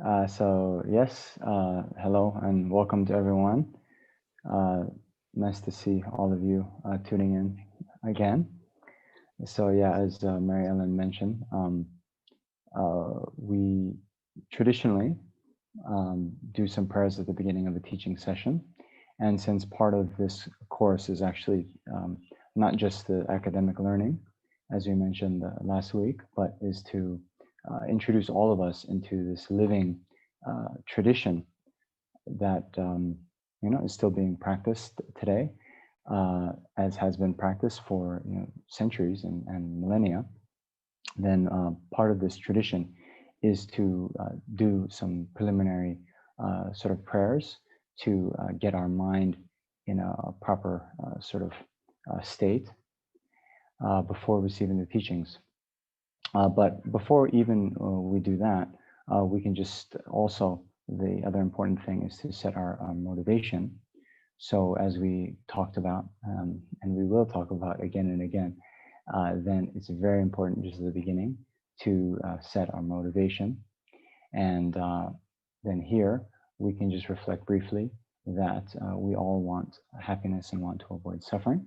Hello and welcome to everyone. Nice to see all of you tuning in again. As Mary Ellen mentioned, we traditionally do some prayers at the beginning of a teaching session. And since part of this course is actually not just the academic learning, as we mentioned last week, but is to introduce all of us into this living tradition that is still being practiced today, as has been practiced for centuries and millennia. Then part of this tradition is to do some preliminary sort of prayers to get our mind in a proper state before receiving the teachings. But before even we do that, we can just also, the other important thing is to set our motivation. So as we talked about, and we will talk about again and again, then it's very important just at the beginning to set our motivation. And then here we can just reflect briefly that we all want happiness and want to avoid suffering.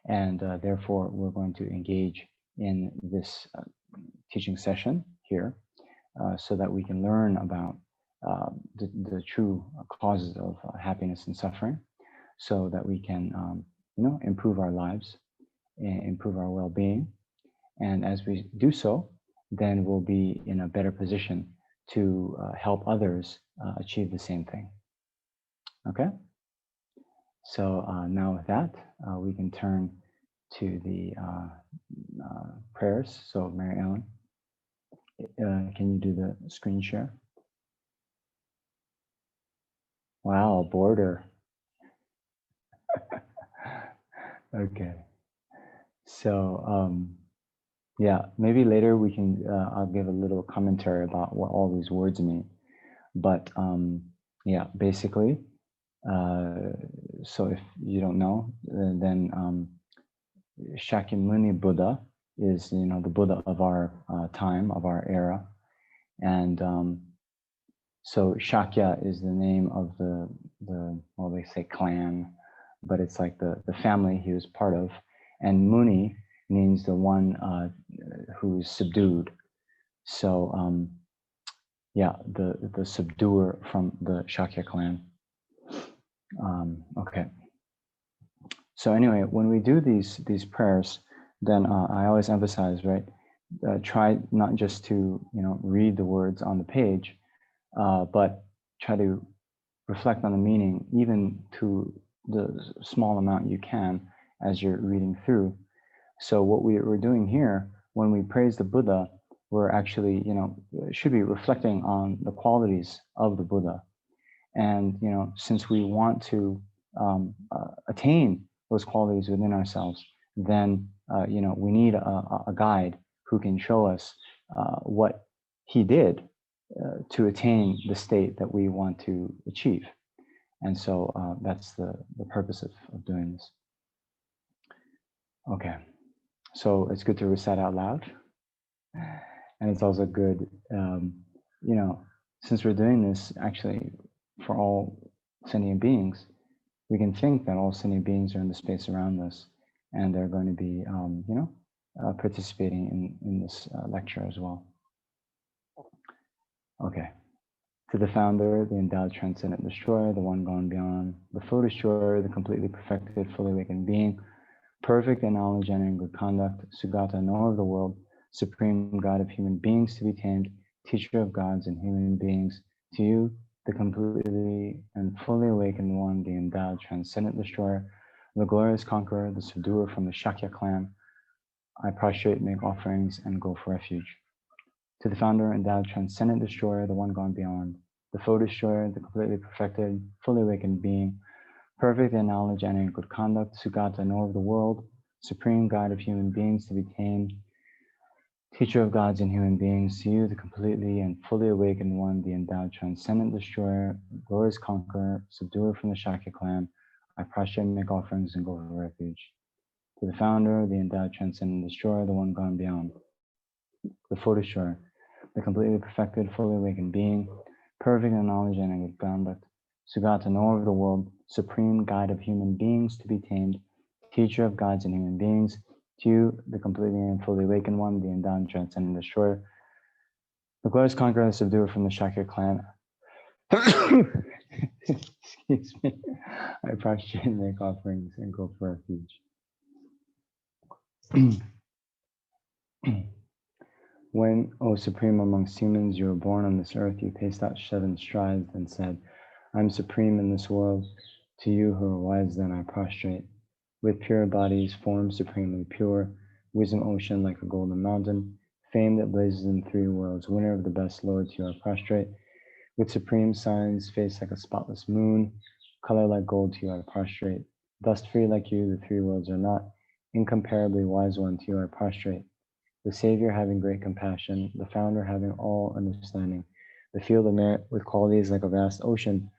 And therefore, we're going to engage in this teaching session here so that we can learn about the true causes of happiness and suffering, so that we can improve our lives, improve our well-being. And as we do so, then we'll be in a better position to help others achieve the same thing. Okay? So now with that, we can turn to the prayers. So Mary Ellen, can you do the screen share? Wow, border. Okay. So maybe later we can, I'll give a little commentary about what all these words mean. But basically, so if you don't know, then Shakyamuni Buddha is, the Buddha of our time, of our era. And so Shakya is the name of the well, they say clan, but it's like the family he was part of. And Muni means the one who's subdued. So the subduer from the Shakya clan. Okay. So anyway, when we do these prayers, then I always emphasize, right? Try not just to read the words on the page, but try to reflect on the meaning, even to the small amount you can as you're reading through. So what we're doing here, when we praise the Buddha, we're actually, should be reflecting on the qualities of the Buddha. And, since we want to attain those qualities within ourselves, then, we need a guide who can show us what he did to attain the state that we want to achieve. And so that's the purpose of doing this. Okay, so it's good to recite out loud. And it's also good, since we're doing this actually for all sentient beings, we can think that all sentient beings are in the space around us, and they're going to be, participating in this lecture as well. Okay. To the founder, the endowed transcendent destroyer, the one gone beyond, the full destroyer, the completely perfected, fully awakened being, perfect in knowledge and in good conduct, Sugata, knower of the world, supreme God of human beings to be tamed, teacher of gods and human beings, to you, the completely and fully awakened one, the endowed transcendent destroyer, the glorious conqueror, the subduer from the Shakya clan, I prostrate, make offerings, and go for refuge. To the founder, endowed transcendent destroyer, the one gone beyond, the foe destroyer, the completely perfected, fully awakened being, perfect in knowledge and in good conduct, Sugata, knower of the world, supreme guide of human beings to be tamed, teacher of gods and human beings, to you, the completely and fully awakened one, the endowed transcendent destroyer, glorious conqueror, subduer from the Shakya clan, I prostrate, make offerings, and go for refuge. To the founder, the endowed transcendent destroyer, the one gone beyond, the foe destroyer, the completely perfected, fully awakened being, perfect in knowledge and in good conduct, Sugata, knower of the world, supreme guide of human beings to be tamed, teacher of gods and human beings, to you, the completely and fully awakened one, the endowed, transcendent destroyer, the glorious conqueror and subduer from the Shakya clan. Excuse me. I prostrate and make offerings and go for refuge. When, O supreme amongst humans, you were born on this earth, you paced out 7 strides and said, I am supreme in this world. To you who are wise, then I prostrate. With pure bodies, forms supremely pure, wisdom ocean like a golden mountain, fame that blazes in 3 worlds, winner of the best lords, you are prostrate. With supreme signs, face like a spotless moon, color like gold, to you I prostrate. Dust free like you, the 3 worlds are not. Incomparably wise one, to you I prostrate. The Savior having great compassion, the Founder having all understanding, the field of merit with qualities like a vast ocean.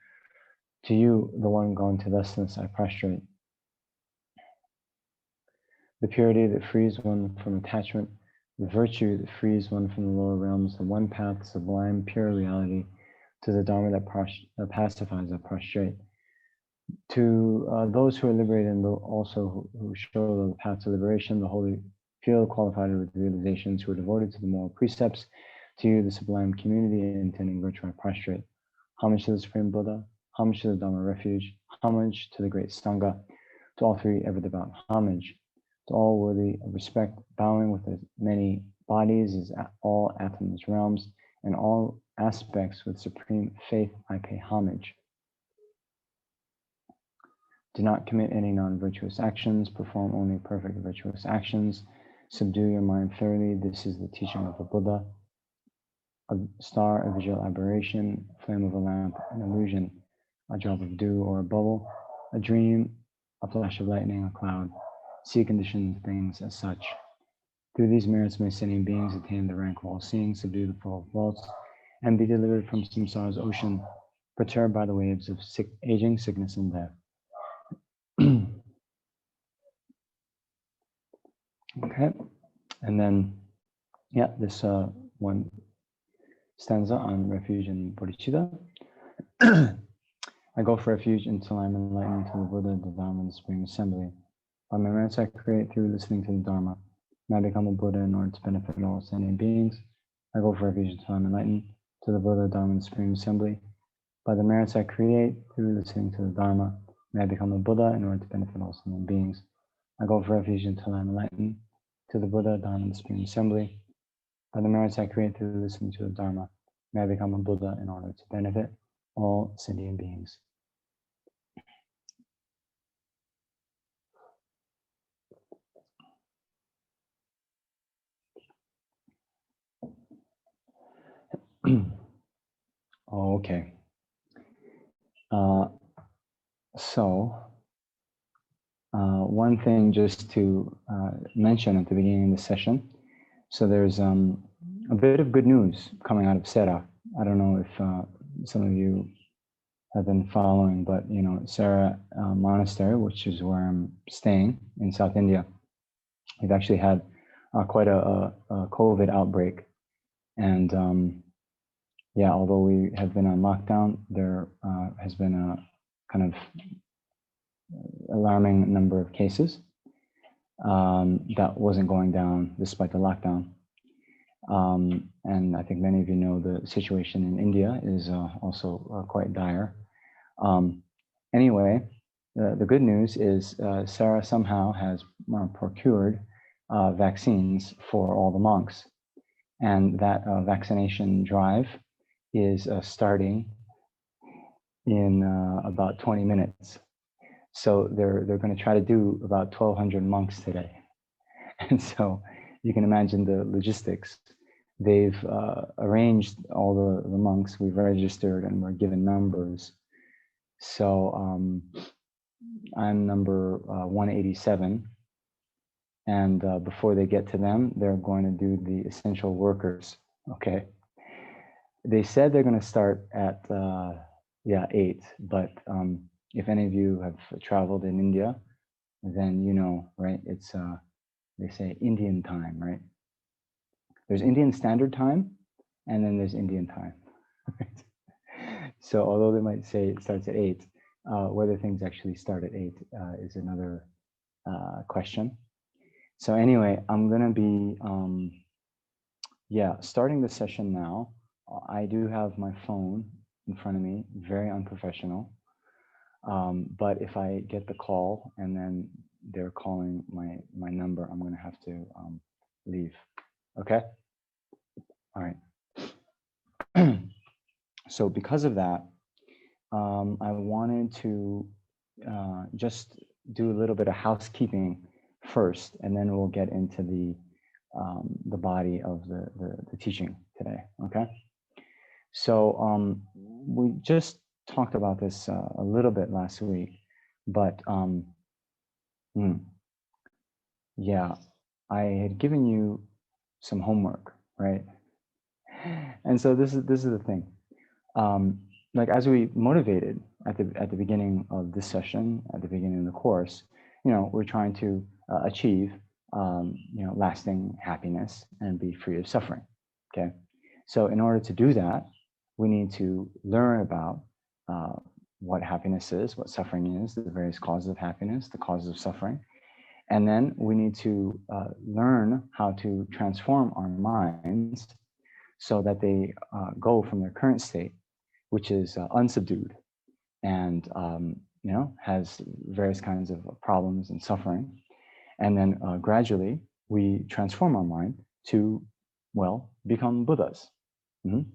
To you, the one gone to thusness, I prostrate. The purity that frees one from attachment, the virtue that frees one from the lower realms, the one path, sublime, pure reality, to the Dharma that pacifies, I prostrate. To those who are liberated and also who show the path to liberation, the holy field qualified with realizations who are devoted to the moral precepts, to you, the sublime community intending virtue, I prostrate. Homage to the Supreme Buddha, homage to the Dharma refuge, homage to the great Sangha, to all 3 ever devout homage, to all worthy of respect, bowing with as many bodies as all atoms, realms, and all aspects with supreme faith, I pay homage. Do not commit any non-virtuous actions, perform only perfect virtuous actions, subdue your mind thoroughly. This is the teaching of the Buddha. A star, a visual aberration, a flame of a lamp, an illusion, a drop of dew or a bubble, a dream, a flash of lightning, a cloud. See conditioned things as such. Through these merits may sentient beings attain the rank of all seeing, subdue the fall of faults, and be delivered from Samsara's ocean, perturbed by the waves of aging, sickness, and death. Okay, and then, yeah, this one stanza on refuge and bodhicitta. I go for refuge until I'm enlightened to the Buddha, the Dharma, and the Supreme Assembly. By my merits I create through listening to the Dharma. May I become a Buddha in order to benefit all sentient beings. I go for refuge until I'm enlightened to the Buddha, Dharma, and the Supreme Assembly. By the merits I create through listening to the Dharma, may I become a Buddha in order to benefit all sentient beings. I go for refuge until I'm enlightened to the Buddha, Dharma, and the Supreme Assembly. By the merits I create through listening to the Dharma, may I become a Buddha in order to benefit all sentient beings. Okay. One thing just to mention at the beginning of the session. So there's a bit of good news coming out of Sera. I don't know if some of you have been following, but you know, Sera Monastery, which is where I'm staying in South India, we've actually had quite a COVID outbreak, and yeah, although we have been on lockdown, there has been a kind of alarming number of cases that wasn't going down despite the lockdown. And I think many of you know the situation in India is also quite dire. Anyway, the good news is Sarah somehow has procured vaccines for all the monks. And that vaccination drive is starting in about 20 minutes. So they're going to try to do about 1,200 monks today. And so you can imagine the logistics. They've arranged all the monks, we've registered and we're given numbers. So I'm number 187. And before they get to them, they're going to do the essential workers, okay? They said they're going to start at 8, but if any of you have traveled in India, then you know, right? It's they say Indian time, right? There's Indian Standard Time, and then there's Indian time. So although they might say it starts at 8, whether things actually start at 8 is another question. So anyway, I'm gonna be, starting the session now. I do have my phone in front of me, very unprofessional. But if I get the call and then they're calling my number, I'm gonna have to leave. Okay. All right. So because of that, I wanted to just do a little bit of housekeeping first, and then we'll get into the body of the teaching today. Okay. So we just talked about this a little bit last week, but yeah, I had given you some homework, right? And so this is the thing. Like as we motivated at the beginning of this session, at the beginning of the course, we're trying to achieve lasting happiness and be free of suffering. Okay, so in order to do that, we need to learn about what happiness is, what suffering is, the various causes of happiness, the causes of suffering, and then we need to learn how to transform our minds so that they go from their current state, which is unsubdued and has various kinds of problems and suffering. And then gradually we transform our mind to, become Buddhas. Mm-hmm.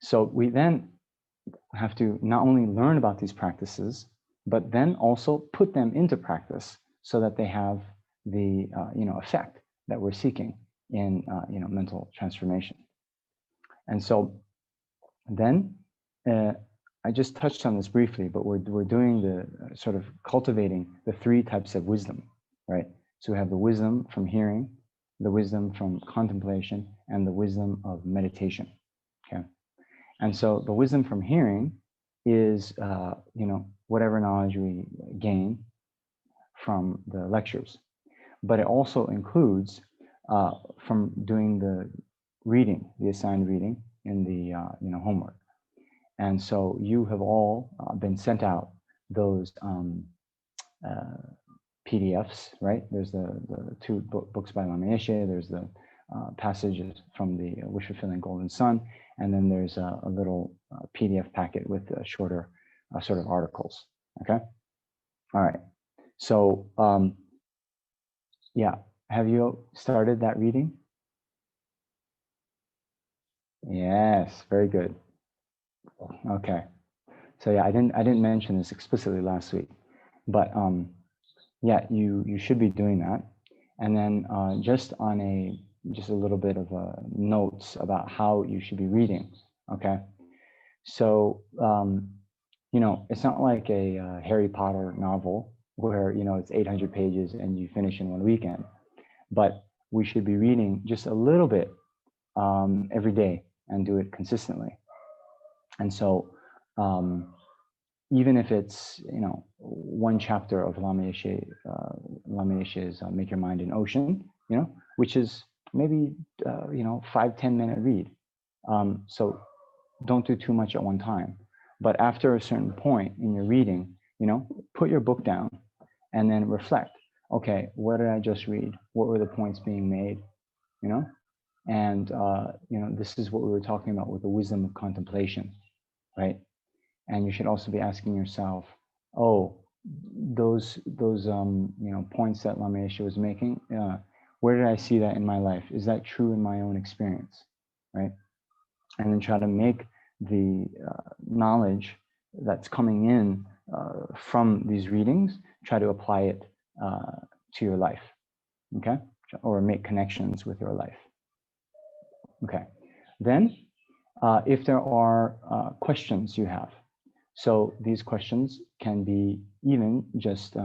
So we then have to not only learn about these practices, but then also put them into practice so that they have the effect that we're seeking in mental transformation. And so then I just touched on this briefly, but we're doing the sort of cultivating the 3 types of wisdom, right? So we have the wisdom from hearing, the wisdom from contemplation, and the wisdom of meditation. Okay, and so the wisdom from hearing is whatever knowledge we gain from the lectures, but it also includes from doing the reading, the assigned reading in the homework. And so you have all been sent out those PDFs, right? There's the 2 books by Lama Yeshe, there's the passages from the Wish Fulfilling Golden Sun, and then there's a little PDF packet with shorter sort of articles, okay? All right, so have you started that reading? Yes, very good. Okay, so I didn't mention this explicitly last week, but you should be doing that. And then just a little bit of notes about how you should be reading. Okay, so it's not like a Harry Potter novel where it's 800 pages and you finish in one weekend, but we should be reading just a little bit every day and do it consistently. And so even if it's 1 chapter of Lama Yeshe's Make Your Mind an Ocean, which is maybe 5-10 minute read. So don't do too much at one time. But after a certain point in your reading, put your book down and then reflect. Okay, what did I just read? What were the points being made? And this is what we were talking about with the wisdom of contemplation, right? And you should also be asking yourself, those points that Lama Yeshe was making, where did I see that in my life? Is that true in my own experience, right? And then try to make the knowledge that's coming in from these readings, try to apply it to your life, okay? Or make connections with your life. Okay, then if there are questions you have, so these questions can be even just,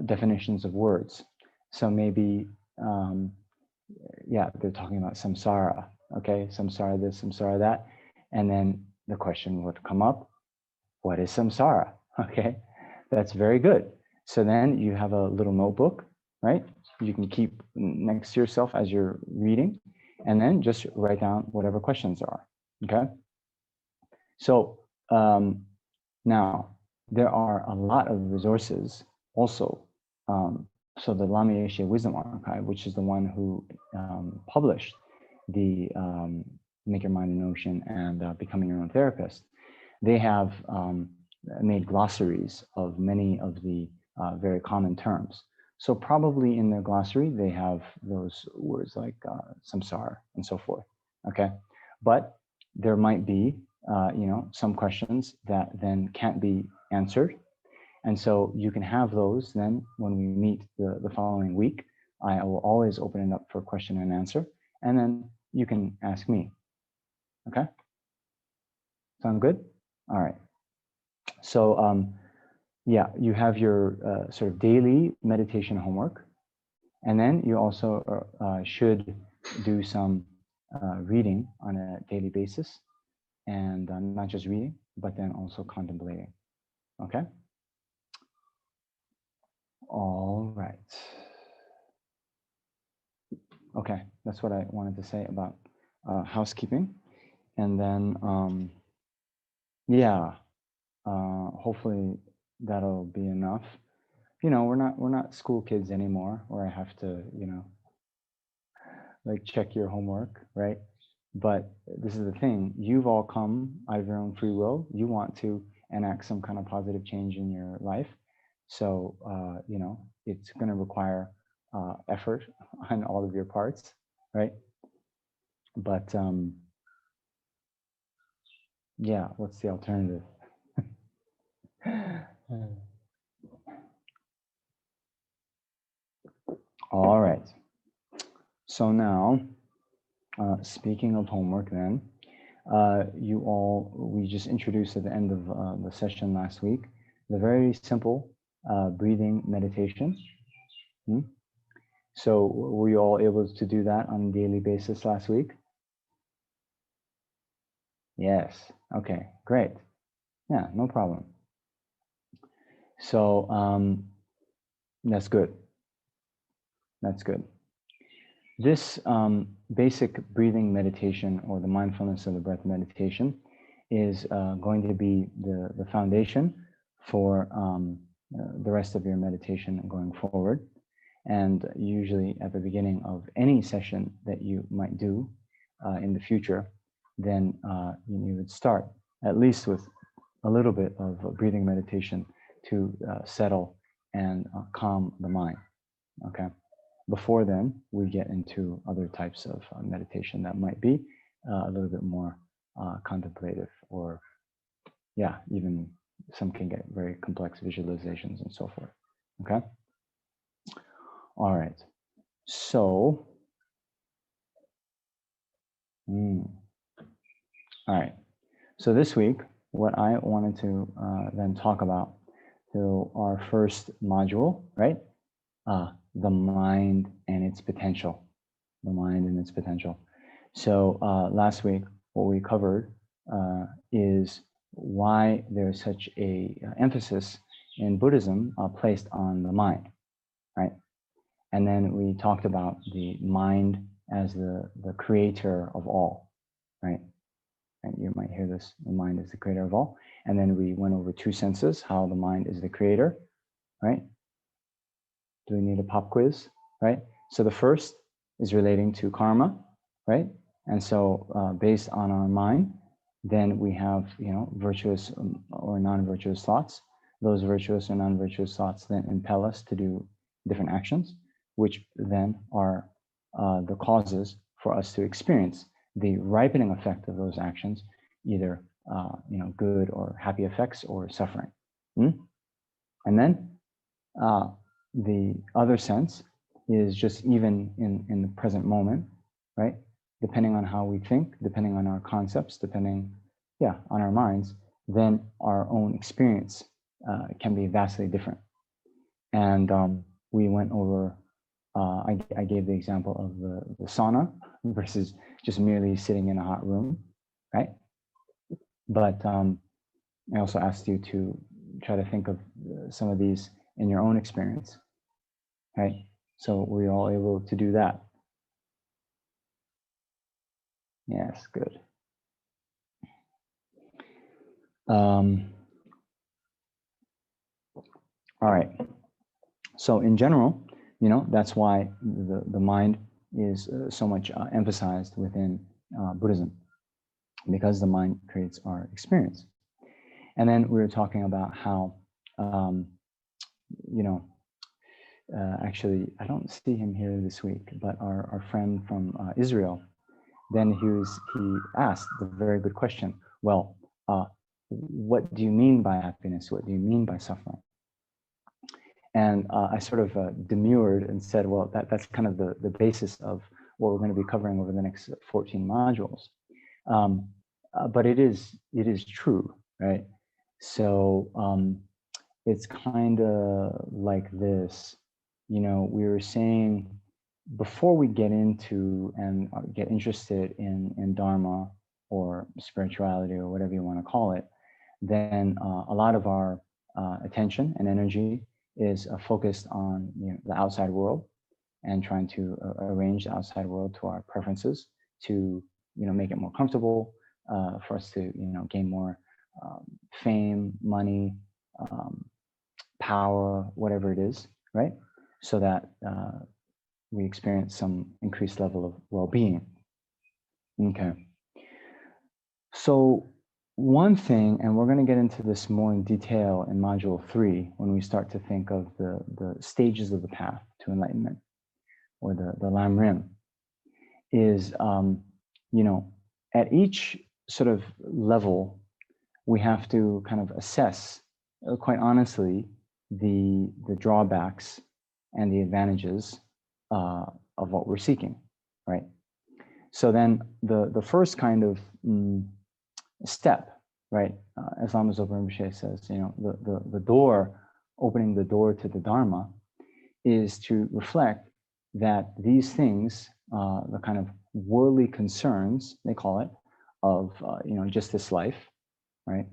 definitions of words. So maybe, they're talking about samsara, okay? Samsara this, samsara that. And then the question would come up, what is samsara? Okay, that's very good. So then you have a little notebook, right? You can keep next to yourself as you're reading, and then just write down whatever questions are, okay? So now there are a lot of resources also. So the Lama Yeshe Wisdom Archive, which is the one who published the Make Your Mind an Ocean and Becoming Your Own Therapist, they have made glossaries of many of the very common terms. So probably in their glossary, they have those words like samsara and so forth, okay? But there might be, some questions that then can't be answered. And so you can have those then when we meet the following week. I will always open it up for question and answer, and then you can ask me, okay? Sound good? All right. So yeah, you have your sort of daily meditation homework, and then you also should do some reading on a daily basis, and not just reading, but then also contemplating, okay? All right. Okay, that's what I wanted to say about housekeeping. And then, yeah, hopefully that'll be enough. We're not school kids anymore, where I have to, like check your homework, right? But this is the thing, you've all come out of your own free will. You want to enact some kind of positive change in your life. So, it's going to require effort on all of your parts, right? But yeah, what's the alternative? All right. So now, speaking of homework then, we just introduced at the end of the session last week, the very simple breathing meditation. So were you all able to do that on a daily basis last week? Yes. Okay, great. Yeah, no problem. So that's good. That's good. This basic breathing meditation, or the mindfulness of the breath meditation, is going to be the foundation for the rest of your meditation going forward. And usually at the beginning of any session that you might do in the future, then you would start at least with a little bit of breathing meditation to settle and calm the mind, okay? Before then, we get into other types of meditation that might be a little bit more contemplative, or yeah, even some can get very complex visualizations and so forth, okay? All right, so, all right. So this week, what I wanted to then talk about, so our first module, right? The mind and its potential, the mind and its potential. So last week, what we covered is why there's such a emphasis in Buddhism placed on the mind, right? And then we talked about the mind as the creator of all, right? And you might hear this, the mind is the creator of all. And then we went over two senses, how the mind is the creator, right? Do we need a pop quiz, right? So the first is relating to karma, right? And so based on our mind, then we have, virtuous or non-virtuous thoughts. Those virtuous or non-virtuous thoughts then impel us to do different actions, which then are the causes for us to experience the ripening effect of those actions, either good or happy effects, or suffering. And then the other sense is just even in the present moment, right? Depending on how we think, depending on our concepts, depending, on our minds, then our own experience can be vastly different. And we went over, I gave the example of the sauna versus just merely sitting in a hot room, right? But I also asked you to try to think of some of these in your own experience, right? So we're all able to do that. Yes, good. All right. So in general, that's why the mind is so much emphasized within Buddhism, because the mind creates our experience. And then we were talking about how, actually, I don't see him here this week, but our friend from Israel, then he asked the very good question. Well, what do you mean by happiness? What do you mean by suffering? And I sort of demurred and said, well, that's kind of the basis of what we're going to be covering over the next 14 modules. But it is true, right? So it's kind of like this, we were saying, before we get into and get interested in Dharma or spirituality or whatever you want to call it, then a lot of our attention and energy is focused on the outside world and trying to arrange the outside world to our preferences to make it more comfortable for us to gain more fame, money, power, whatever it is, right? So that we experience some increased level of well-being. Okay. So one thing, and we're going to get into this more in detail in module 3 when we start to think of the stages of the path to enlightenment, or the Lam Rim, is at each sort of level we have to kind of assess quite honestly the drawbacks and the advantages of what we're seeking, right? So then the first kind of step, right? As Lama Zopa Rinpoche says, the door, opening the door to the Dharma, is to reflect that these things, the kind of worldly concerns, they call it, of just this life, right?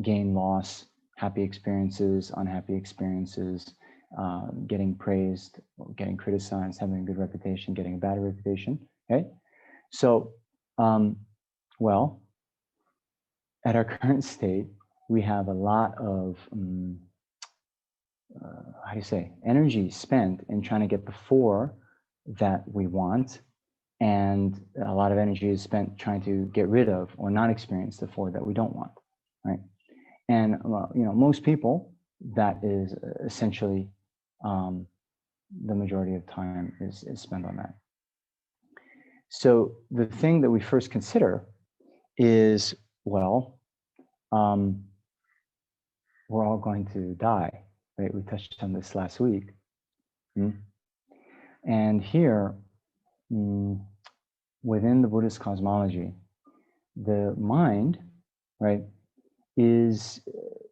Gain, loss, happy experiences, unhappy experiences, getting praised, getting criticized, having a good reputation, getting a bad reputation, okay? So, well, at our current state, we have a lot of, how do you say, energy spent in trying to get the 4 that we want, and a lot of energy is spent trying to get rid of or not experience the 4 that we don't want, right? And most people, that is essentially the majority of time is spent on that. So the thing that we first consider is, well, we're all going to die, right? We touched on this last week. And here, within the Buddhist cosmology, the mind, right, is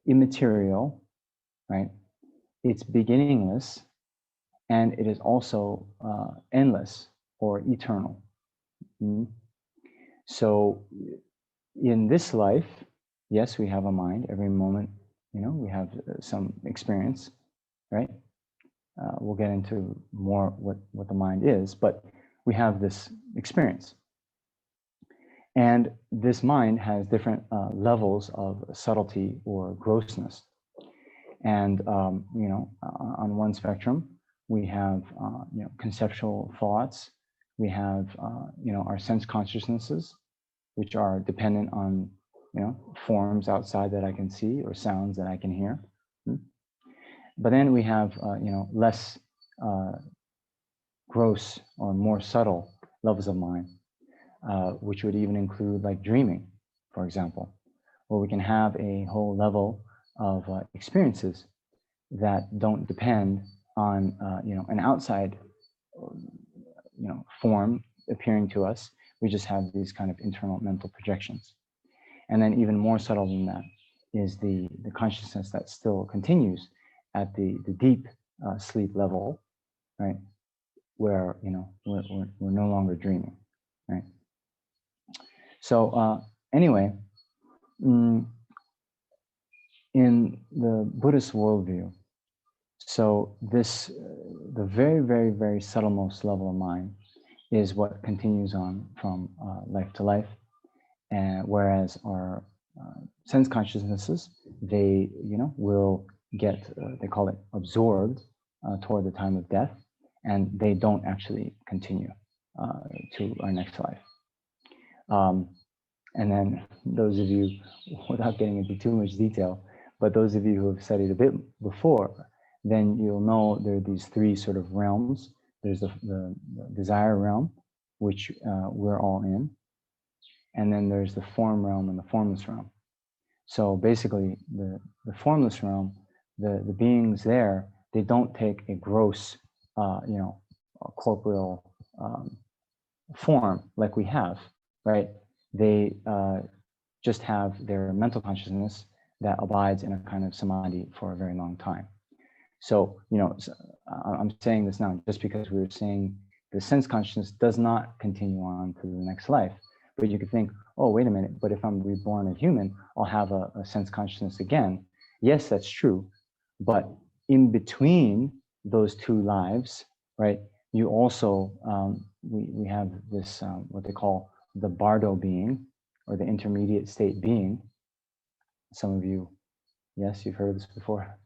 immaterial, right? It's beginningless, and it is also endless or eternal. So in this life, yes, we have a mind. Every moment, we have some experience, right? We'll get into more what the mind is, but we have this experience. And this mind has different levels of subtlety or grossness. And, on one spectrum, we have, conceptual thoughts. We have, our sense consciousnesses, which are dependent on, forms outside that I can see or sounds that I can hear. But then we have, less gross or more subtle levels of mind, which would even include like dreaming, for example, where we can have a whole level of experiences that don't depend on, an outside, form appearing to us. We just have these kind of internal mental projections. And then even more subtle than that is the consciousness that still continues at the deep sleep level, right? Where, we're no longer dreaming, right? So anyway, in the Buddhist worldview, so this, the very, very, very subtlemost level of mind is what continues on from life to life. And whereas our sense consciousnesses, they, will get, they call it absorbed toward the time of death, and they don't actually continue to our next life. And then those of you, without getting into too much detail, but those of you who have studied a bit before, then you'll know there are these three sort of realms. There's the desire realm, which we're all in. And then there's the form realm and the formless realm. So basically, the formless realm, the beings there, they don't take a gross, a corporeal form like we have, right? They just have their mental consciousness that abides in a kind of samadhi for a very long time. So, I'm saying this now just because we were saying the sense consciousness does not continue on to the next life. But you could think, oh, wait a minute, but if I'm reborn a human, I'll have a sense consciousness again. Yes, that's true. But in between those two lives, right, you also, we have this, what they call the bardo being, or the intermediate state being. Some of you, yes, you've heard of this before.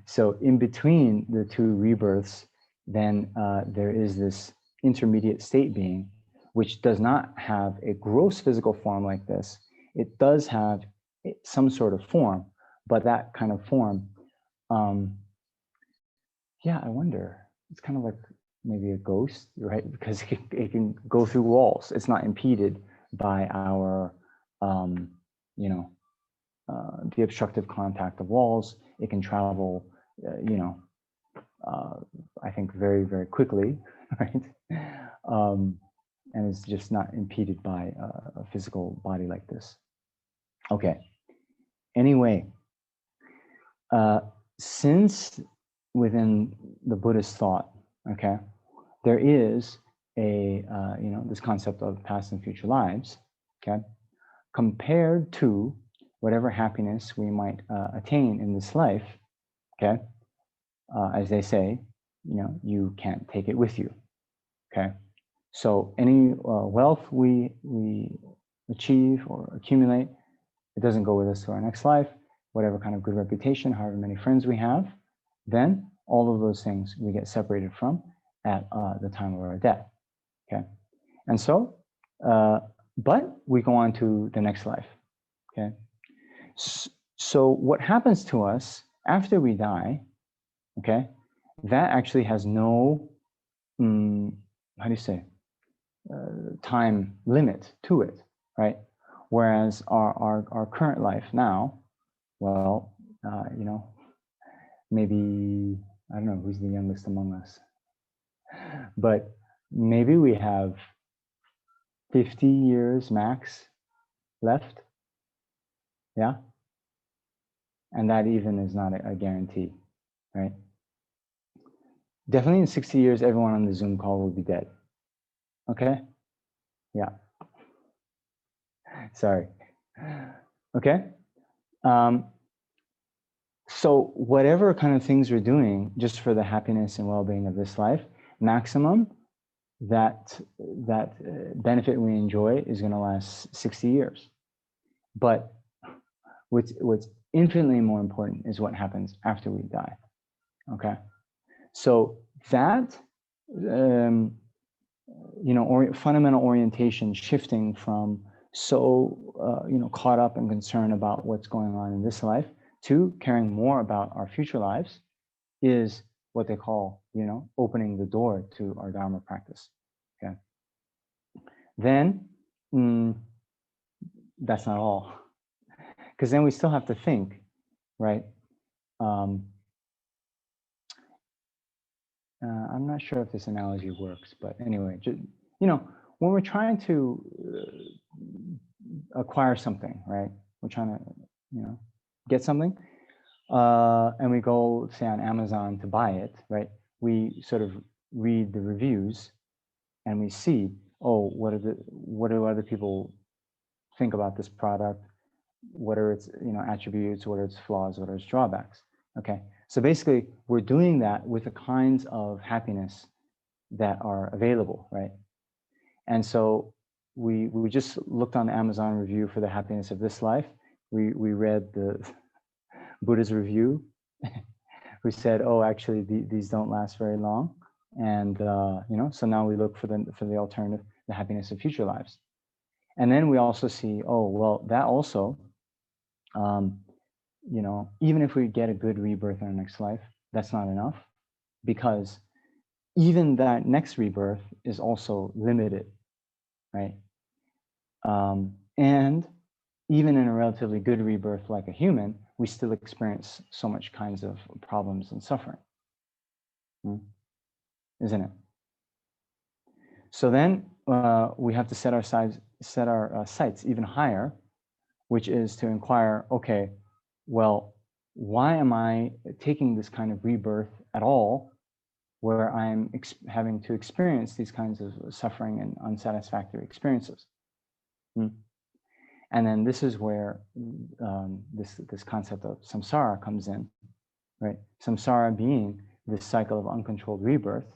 So in between the two rebirths, then there is this intermediate state being, which does not have a gross physical form like this. It does have some sort of form, but that kind of form, I wonder, it's kind of like maybe a ghost, right? Because it can go through walls. It's not impeded by our, the obstructive contact of walls. It can travel, I think very, very quickly, right? And it's just not impeded by a physical body like this. Okay. Anyway, since within the Buddhist thought, okay, there is a, this concept of past and future lives, okay, compared to whatever happiness we might attain in this life, okay, as they say, you can't take it with you, okay? So any wealth we achieve or accumulate, it doesn't go with us to our next life. Whatever kind of good reputation, however many friends we have, then all of those things we get separated from at the time of our death, okay? And so, but we go on to the next life, okay? So what happens to us after we die, okay, that actually has no, how do you say, time limit to it, right? Whereas our current life now, well, maybe, I don't know who's the youngest among us, but maybe we have 50 years max left, yeah? And that even is not a guarantee, right? Definitely in 60 years, everyone on the Zoom call will be dead. Okay? Yeah. Sorry. Okay? So whatever kind of things we're doing just for the happiness and well-being of this life, maximum that benefit we enjoy is going to last 60 years. But what's infinitely more important is what happens after we die. Okay? So that, fundamental orientation shifting from so, caught up and concerned about what's going on in this life to caring more about our future lives is what they call, opening the door to our Dharma practice, okay? Then, that's not all, because then we still have to think, right? I'm not sure if this analogy works, but anyway, just, when we're trying to acquire something, right? We're trying to, get something, and we go, say, on Amazon to buy it, right? We sort of read the reviews, and we see, oh, what do other people think about this product? What are its, attributes? What are its flaws? What are its drawbacks? Okay, so basically, we're doing that with the kinds of happiness that are available, right? And so we just looked on the Amazon review for the happiness of this life. We read the Buddha's review. We said, oh, actually, these don't last very long, and so now we look for the alternative, the happiness of future lives. And then we also see, oh, well, that also, even if we get a good rebirth in our next life, that's not enough, because even that next rebirth is also limited, right? And even in a relatively good rebirth like a human, we still experience so much kinds of problems and suffering, isn't it? So then we have to set our sights even higher, which is to inquire, okay, well, why am I taking this kind of rebirth at all, where I'm having to experience these kinds of suffering and unsatisfactory experiences? And then this is where this concept of samsara comes in, right? Samsara being this cycle of uncontrolled rebirth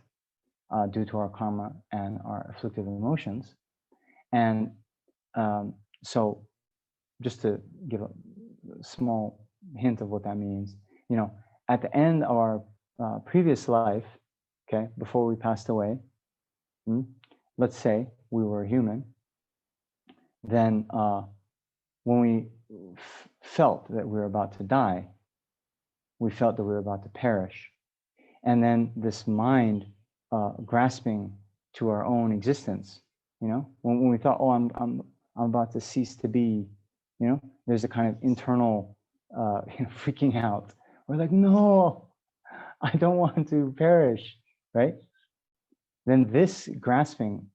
due to our karma and our afflictive emotions. And so just to give a small hint of what that means, at the end of our previous life, okay, before we passed away, let's say we were a human, then when we felt that we were about to die, we felt that we were about to perish. And then this mind grasping to our own existence, when we thought, oh, I'm about to cease to be, there's a kind of internal freaking out. We're like, no, I don't want to perish, right? Then this grasping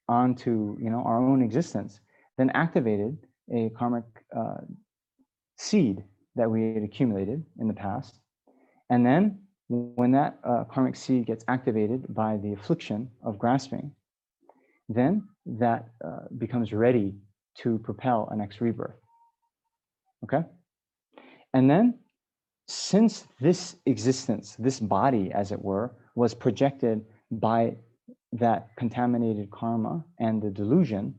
onto, our own existence then activated a karmic seed that we had accumulated in the past. And then when that karmic seed gets activated by the affliction of grasping, then that becomes ready to propel a next rebirth. Okay? And then since this existence, this body, as it were, was projected by that contaminated karma and the delusion,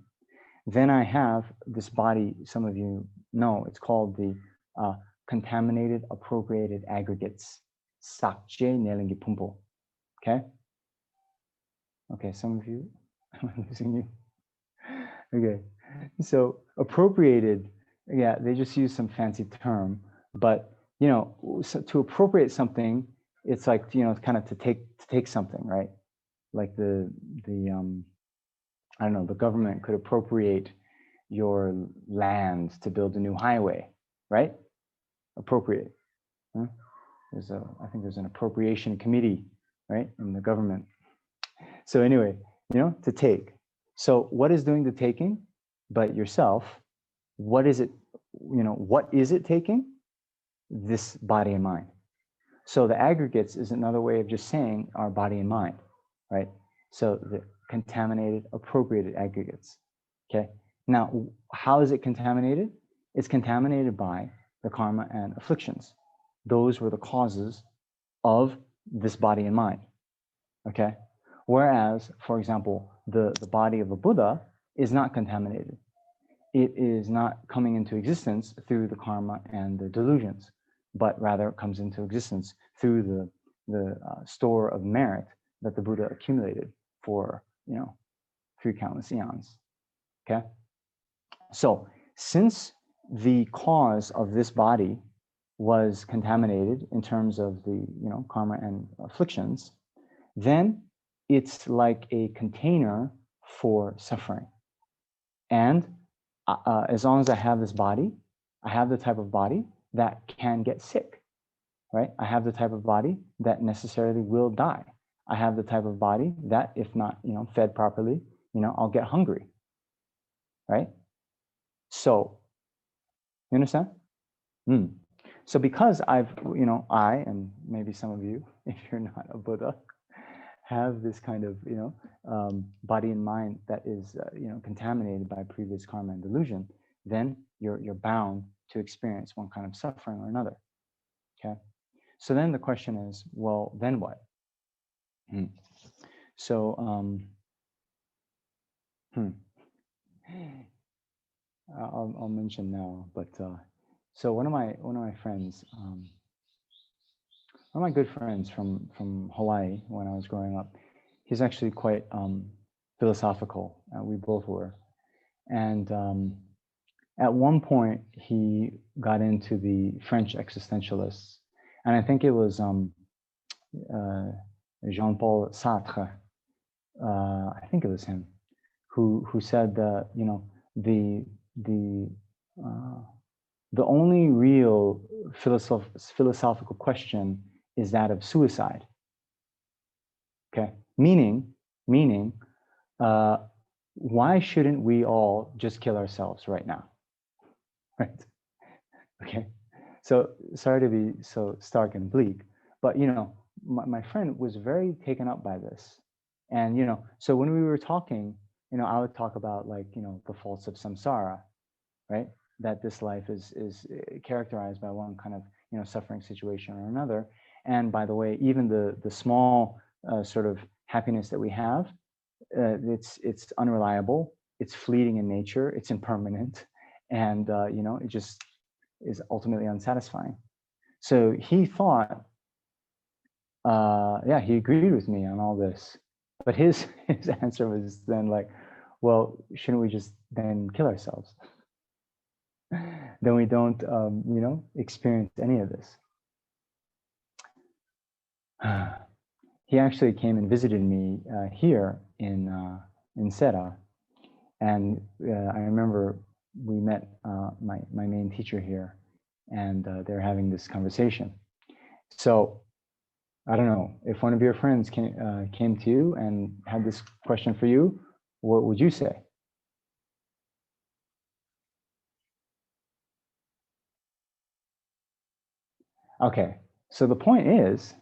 then I have this body, some of you know, it's called the contaminated appropriated aggregates. Sakje Nelingi Pumpo. Okay? Okay, some of you, I'm losing you. Okay, so appropriated, yeah, they just use some fancy term, but so to appropriate something, it's like, kind of to take something, right? Like the I don't know, the government could appropriate your land to build a new highway, right? Appropriate. Huh? I think there's an appropriation committee, right, in the government. So anyway, to take. So what is doing the taking? But yourself. What is it? What is it taking? This body and mind. So the aggregates is another way of just saying our body and mind, right? So the contaminated, appropriated aggregates. Okay. Now, how is it contaminated? It's contaminated by the karma and afflictions. Those were the causes of this body and mind. Okay. Whereas, for example, the body of a Buddha is not contaminated. It is not coming into existence through the karma and the delusions, but rather it comes into existence through the store of merit that the Buddha accumulated for, through countless eons. Okay. So since the cause of this body was contaminated in terms of the, karma and afflictions, then it's like a container for suffering. And as long as I have this body, I have the type of body that can get sick, right? I have the type of body that necessarily will die. I have the type of body that, if not, fed properly, I'll get hungry, right? So, you understand? So because I've, I, and maybe some of you, if you're not a Buddha, have this kind of, body and mind that is, contaminated by previous karma and delusion, then you're bound to experience one kind of suffering or another. Okay. So then the question is, well, then what? So, I'll mention now, but so one of my friends, one of my good friends from Hawaii when I was growing up, he's actually quite philosophical. We both were, and at one point he got into the French existentialists, and I think it was Jean-Paul Sartre. I think it was him who said that the the uh, the only real philosophical question is that of suicide. Okay, meaning, uh, why shouldn't we all just kill ourselves right now? Right? Okay. So sorry to be so stark and bleak, but my friend was very taken up by this, and so when we were talking, I would talk about like the faults of samsara, right? That this life is characterized by one kind of suffering situation or another. And by the way, even the small sort of happiness that we have, it's unreliable, it's fleeting in nature, it's impermanent, and it just is ultimately unsatisfying. So he thought, yeah, he agreed with me on all this, but his answer was then like, well, shouldn't we just then kill ourselves? Then we don't, experience any of this. He actually came and visited me here in Sera, and I remember we met my main teacher here, and they're having this conversation. So I don't know if one of your friends came to you and had this question for you, what would you say? Okay, so the point is,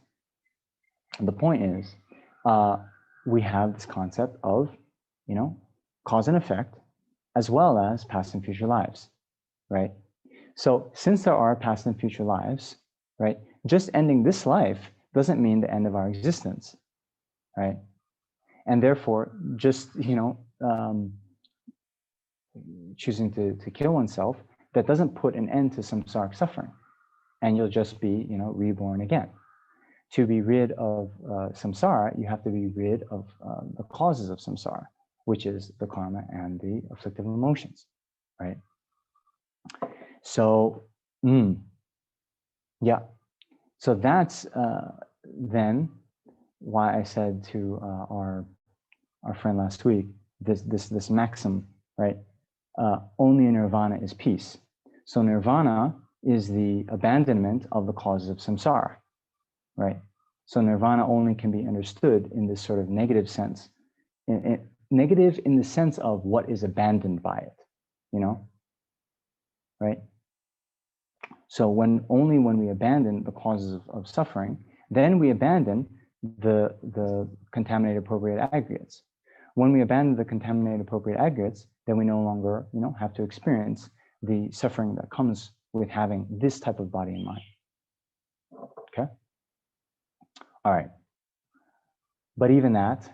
uh, we have this concept of, cause and effect, as well as past and future lives, right? So since there are past and future lives, right, just ending this life doesn't mean the end of our existence, right? And therefore, just choosing to kill oneself, that doesn't put an end to samsaric suffering, and you'll just be reborn again. To be rid of samsara, you have to be rid of the causes of samsara, which is the karma and the afflictive emotions, right? So, yeah. So that's then why I said to our friend last week, this maxim, right? Only nirvana is peace. So nirvana is the abandonment of the causes of samsara, right? So nirvana only can be understood in this sort of negative sense, negative in the sense of what is abandoned by it, right? So only when we abandon the causes of suffering, then we abandon the contaminated appropriate aggregates. When we abandon the contaminated appropriate aggregates, then we no longer, have to experience the suffering that comes with having this type of body and mind. Okay. All right. But even that,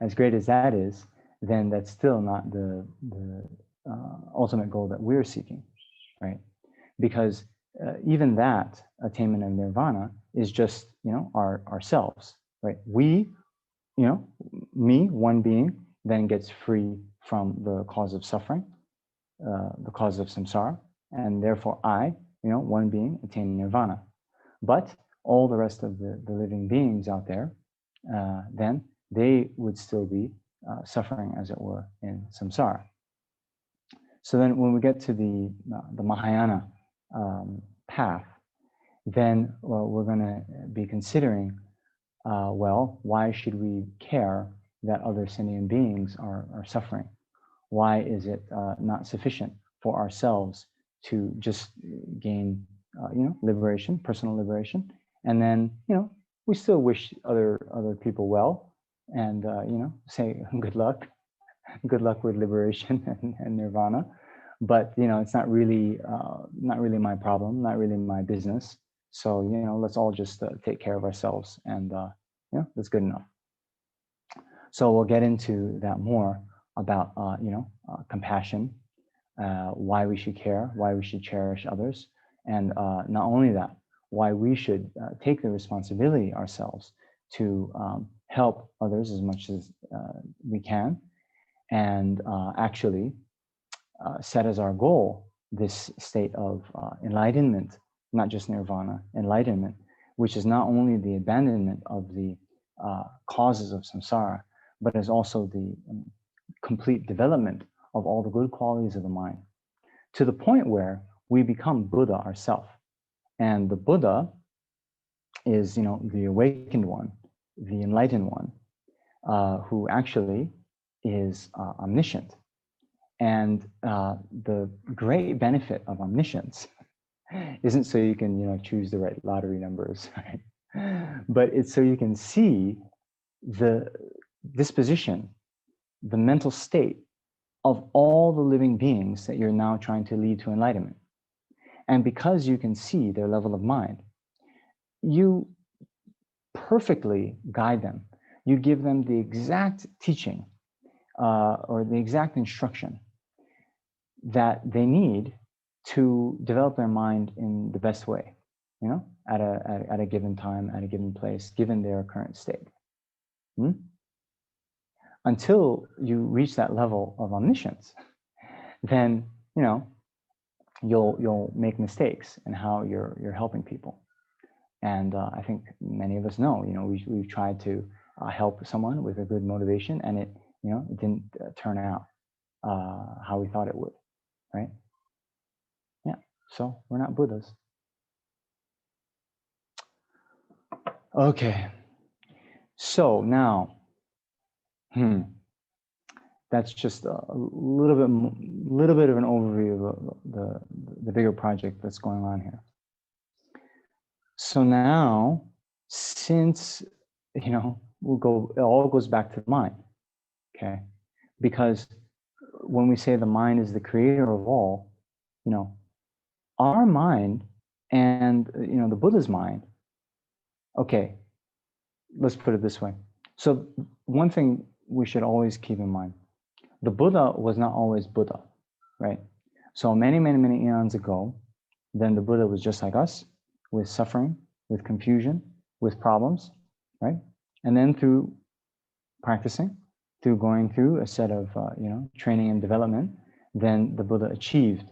as great as that is, then that's still not the ultimate goal that we're seeking, right? Because even that attainment of nirvana is just ourselves, right? We, me, one being, then gets free from the cause of suffering, the cause of samsara, and therefore I, one being, attain nirvana. But all the rest of the living beings out there, then they would still be suffering, as it were, in samsara. So then when we get to the Mahayana path, then we're going to be considering, well, why should we care that other sentient beings are suffering? Why is it not sufficient for ourselves to just gain, liberation, personal liberation, and then, we still wish other people well, and say good luck with liberation and nirvana, but it's not really my problem, not really my business. So let's all just take care of ourselves, and that's good enough. So we'll get into that more about compassion, why we should care, why we should cherish others, and not only that, why we should take the responsibility ourselves to help others as much as we can, and actually set as our goal this state of enlightenment, not just nirvana, enlightenment, which is not only the abandonment of the causes of samsara, but is also the complete development of all the good qualities of the mind, to the point where we become Buddha ourselves. And the Buddha is, the awakened one, the enlightened one, who actually is omniscient. And the great benefit of omniscience isn't so you can, choose the right lottery numbers, right? But it's so you can see the disposition, the mental state of all the living beings that you're now trying to lead to enlightenment. And because you can see their level of mind, you perfectly guide them. You give them the exact teaching or the exact instruction that they need to develop their mind in the best way, at a given time, at a given place, given their current state. Until you reach that level of omniscience, then you'll make mistakes in how you're helping people. And I think many of us know, we've tried to help someone with a good motivation, and it didn't turn out how we thought it would, right? Yeah. So we're not Buddhas. Okay. So now, that's just a little bit of an overview of the bigger project that's going on here. So now, since it all goes back to the mind, okay? Because when we say the mind is the creator of all, our mind and the Buddha's mind. Okay, let's put it this way. So one thing we should always keep in mind: the Buddha was not always Buddha, right? So many eons ago, then the Buddha was just like us, with suffering, with confusion, with problems, right? And then through practicing, through going through a set of training and development, then the Buddha achieved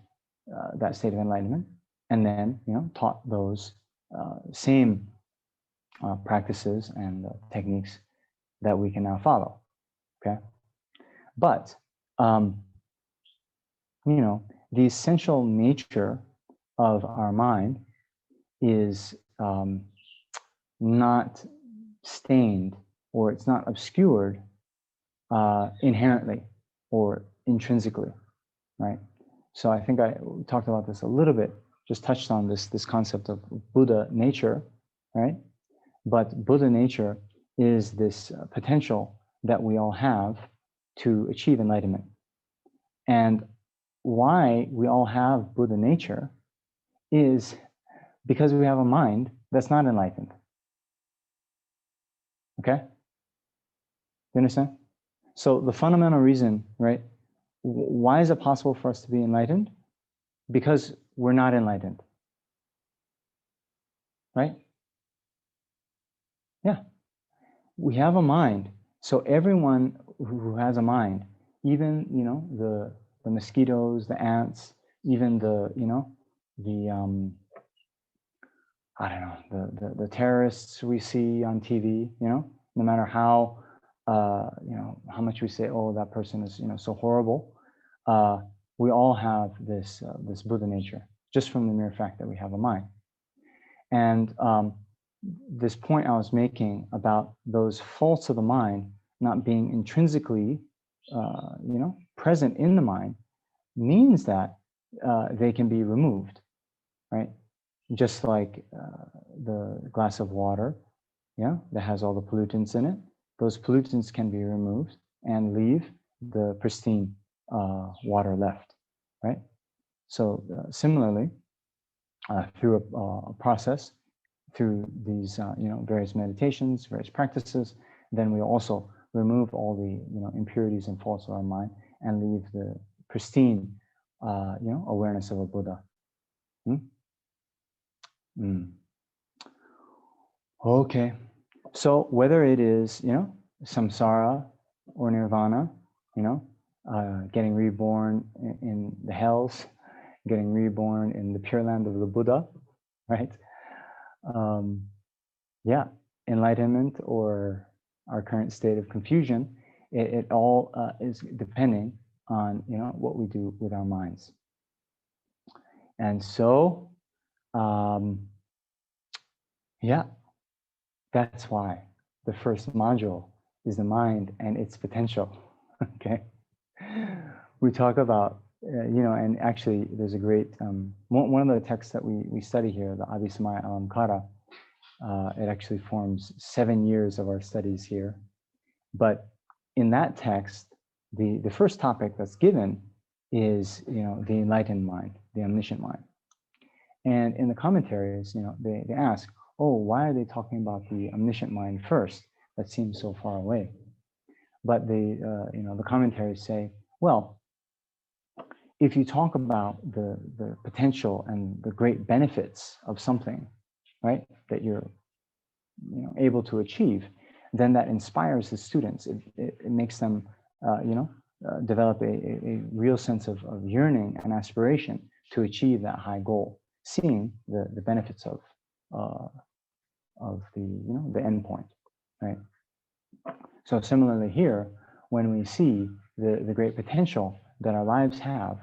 that state of enlightenment, and then taught those same practices and techniques that we can now follow. Okay, but the essential nature of our mind is not stained, or it's not obscured inherently or intrinsically, right? So I think I talked about this a little bit, just touched on this concept of Buddha nature, right? But Buddha nature is this potential that we all have to achieve enlightenment. And why we all have Buddha nature is because we have a mind that's not enlightened. Okay? You understand? So the fundamental reason, right? Why is it possible for us to be enlightened? Because we're not enlightened. Right? Yeah. We have a mind. So everyone who has a mind, even the mosquitoes, the ants, even the I don't know, the terrorists we see on TV, no matter how how much we say, oh, that person is so horrible, we all have this Buddha nature, just from the mere fact that we have a mind. And this point I was making about those faults of the mind not being intrinsically present in the mind means that they can be removed, right? Just like the glass of water, that has all the pollutants in it. Those pollutants can be removed and leave the pristine water left, right? So similarly, through a process, through these various meditations, various practices, then we also remove all the impurities and faults of our mind and leave the pristine awareness of a Buddha. Okay, so whether it is samsara or nirvana, getting reborn in the hells, getting reborn in the Pure Land of the Buddha, right? Enlightenment or our current state of confusion, it all is depending on what we do with our minds. And so, that's why the first module is the mind and its potential. Okay, we talk about and actually there's a great one of the texts that we study here, the Abhisamaya Alamkara. It actually forms 7 years of our studies here. But in that text, the first topic that's given is the enlightened mind, the omniscient mind. And in the commentaries, they ask, oh, why are they talking about the omniscient mind first? That seems so far away. But the commentaries say, well, if you talk about the potential and the great benefits of something, right, that you're able to achieve, then that inspires the students. It makes them develop a real sense of yearning and aspiration to achieve that high goal, seeing the benefits of the end point, right? So similarly here, when we see the great potential that our lives have,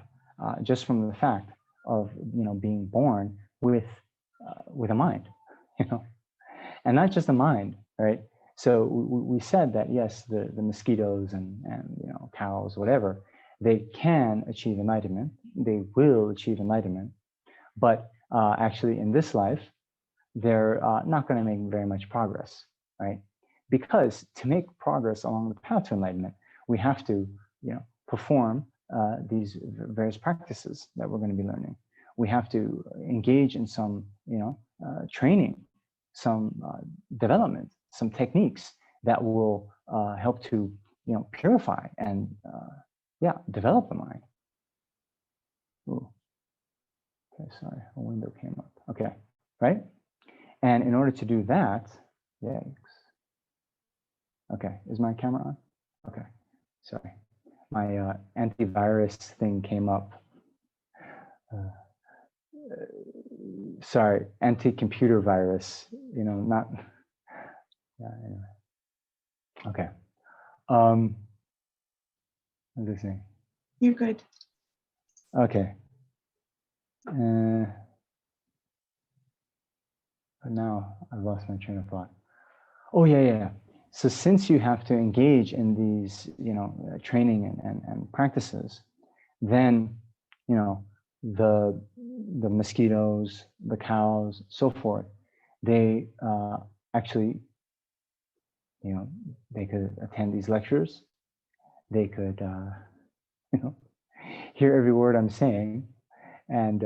just from the fact of being born with a mind, and not just a mind, right? So we said that yes, the mosquitoes and cows, whatever, they can achieve enlightenment. They will achieve enlightenment, but actually in this life, they're not going to make very much progress, right? Because to make progress along the path to enlightenment, we have to perform these various practices that we're going to be learning. We have to engage in some training, some development, some techniques that will help to purify and develop the mind. Ooh. Okay, sorry, a window came up. Okay, right? And in order to do that, yikes. Okay, is my camera on? Okay, sorry. My antivirus thing came up. Sorry, anti-computer virus, not, yeah, anyway. Okay. What is it? You're good. Okay. But now I've lost my train of thought. Oh, yeah. So since you have to engage in these, training and practices, then, the mosquitoes, the cows, so forth, they actually, they could attend these lectures. They could, hear every word I'm saying, and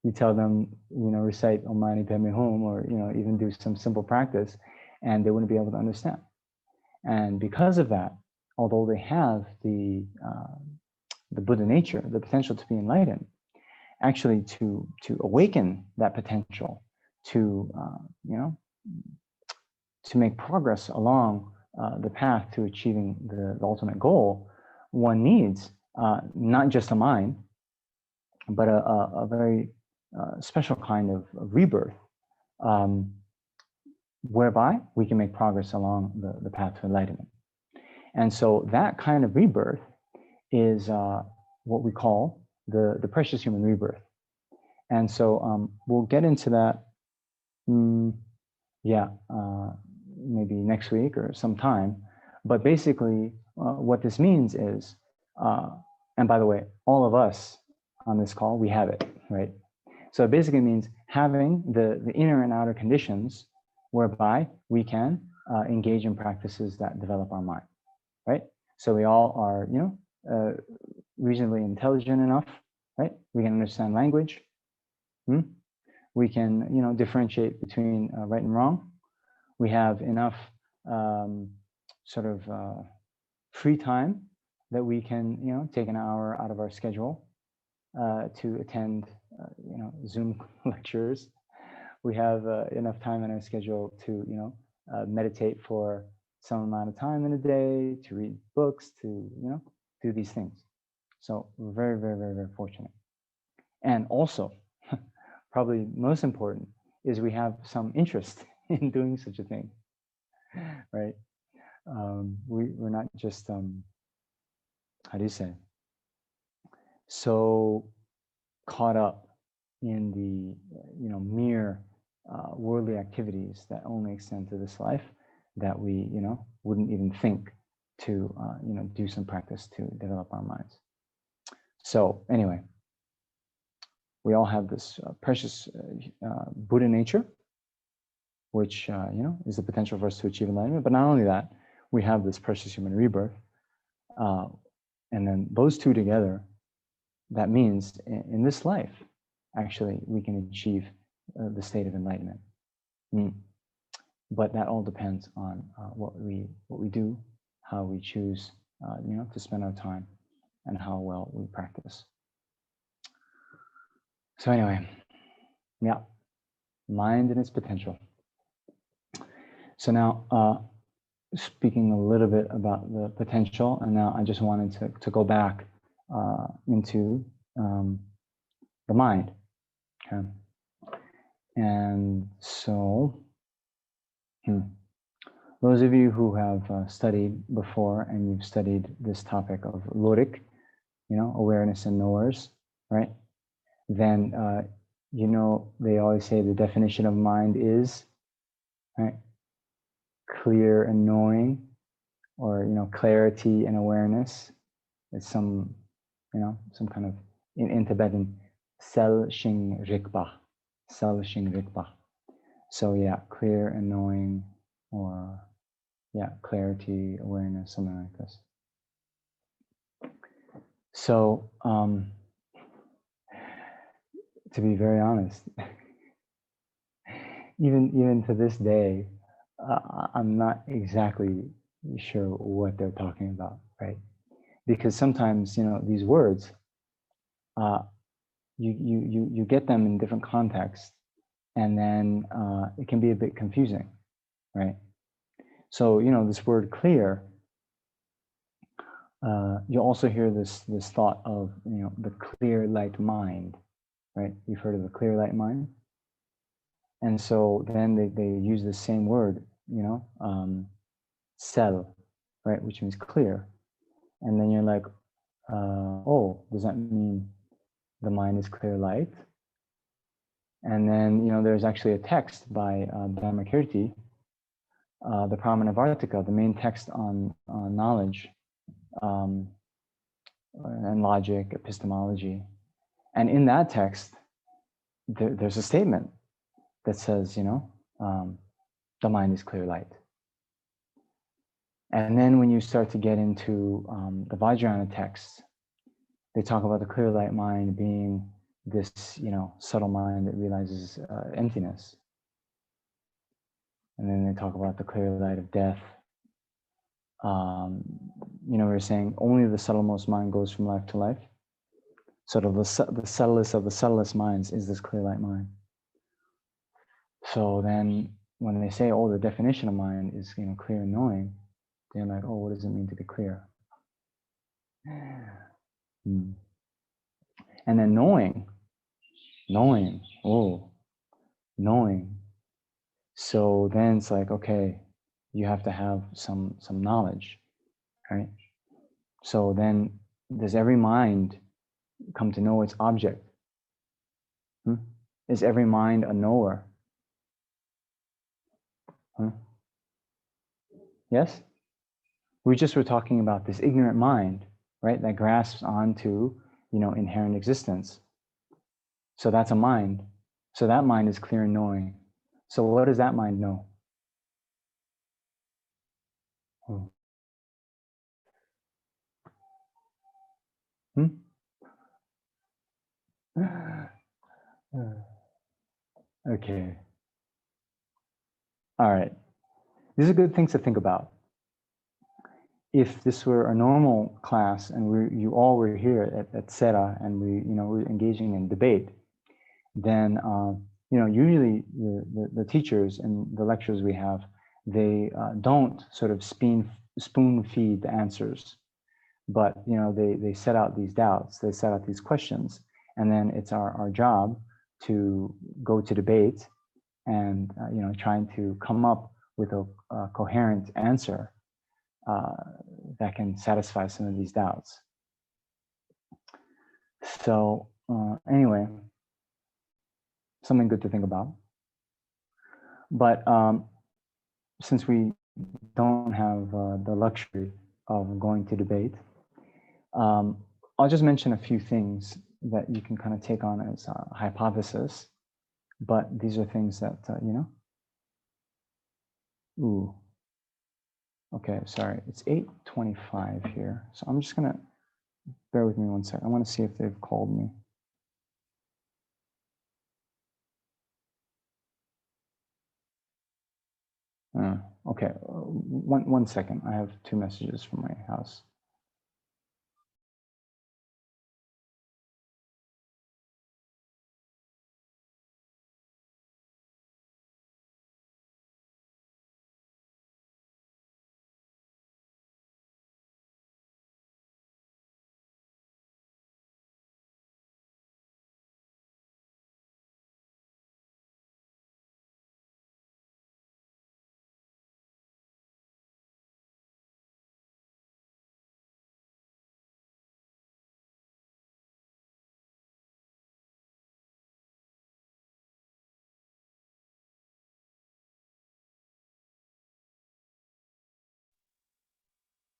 you tell them, recite Om Mani Padme Hum, or even do some simple practice, and they wouldn't be able to understand. And because of that, although they have the Buddha nature, the potential to be enlightened, actually to awaken that potential, to to make progress along the path to achieving the ultimate goal, one needs not just a mind, but a very special kind of rebirth, whereby we can make progress along the path to enlightenment. And so that kind of rebirth is what we call the precious human rebirth. And so we'll get into that, maybe next week or sometime. But basically, what this means is, and by the way, all of us on this call, we have it, right? So it basically means having the inner and outer conditions whereby we can engage in practices that develop our mind, right? So we all are, reasonably intelligent enough, right? We can understand language. We can, differentiate between right and wrong. We have enough sort of free time that we can, take an hour out of our schedule to attend, Zoom lectures. We have enough time in our schedule to, meditate for some amount of time in a day, to read books, to, do these things. So we're very, very, very, very fortunate. And also, probably most important, is we have some interest in doing such a thing, right? We're not just, how do you say, so caught up in the, mere worldly activities that only extend to this life that we, wouldn't even think to, do some practice to develop our minds. So anyway, we all have this precious Buddha nature, which, is the potential for us to achieve enlightenment. But not only that, we have this precious human rebirth. And then those two together, that means in this life, actually, we can achieve the state of enlightenment. But that all depends on what we do, how we choose, to spend our time, and how well we practice. So anyway, yeah, mind and its potential. So now, speaking a little bit about the potential, and now I just wanted to go back into the mind. Okay. And so, those of you who have studied before and you've studied this topic of lorik, awareness and knowers, right? Then, they always say the definition of mind is, right, clear and knowing, or, clarity and awareness. It's some kind of, in Tibetan, sel shing rikpa, sel shing rikpa. So yeah, clear and knowing, or yeah, clarity, awareness, something like this. So, to be very honest, even to this day, I'm not exactly sure what they're talking about, right? Because sometimes, these words, you get them in different contexts, and then it can be a bit confusing, right? So, this word clear, you also hear this thought of, the clear light mind, right? You've heard of the clear light mind? And so then they use the same word, sel, right? Which means clear. And then you're like, oh, does that mean the mind is clear light? And then, there's actually a text by Dharmakirti, the Pramanavartika, the main text on knowledge and logic, epistemology. And in that text, there's a statement that says, the mind is clear light. And then when you start to get into the Vajrayana texts, they talk about the clear light mind being this, subtle mind that realizes emptiness. And then they talk about the clear light of death. We're saying only the subtlemost mind goes from life to life. Sort of the subtlest of the subtlest minds is this clear light mind. So then when they say, oh, the definition of mind is, clear and knowing, they're like, oh, what does it mean to be clear? And then knowing. So then it's like, okay, you have to have some knowledge, right? So then does every mind come to know its object? Is every mind a knower? Yes? We just were talking about this ignorant mind, right? That grasps onto, inherent existence. So that's a mind. So that mind is clear and knowing. So what does that mind know? Okay. All right. These are good things to think about. if this were a normal class and you all were here at Sera and we're engaging in debate, then usually the teachers and the lecturers we have, they don't sort of spoon feed the answers, but they set out these doubts, they set out these questions, and then it's our job to go to debate and trying to come up with a coherent answer that can satisfy some of these doubts. So anyway, something good to think about. But since we don't have the luxury of going to debate, I'll just mention a few things that you can kind of take on as a hypothesis. But these are things that, Ooh. Okay, sorry. It's 8:25 here. So I'm just going to, bear with me one second. I want to see if they've called me. Okay, one second. I have 2 messages from my house.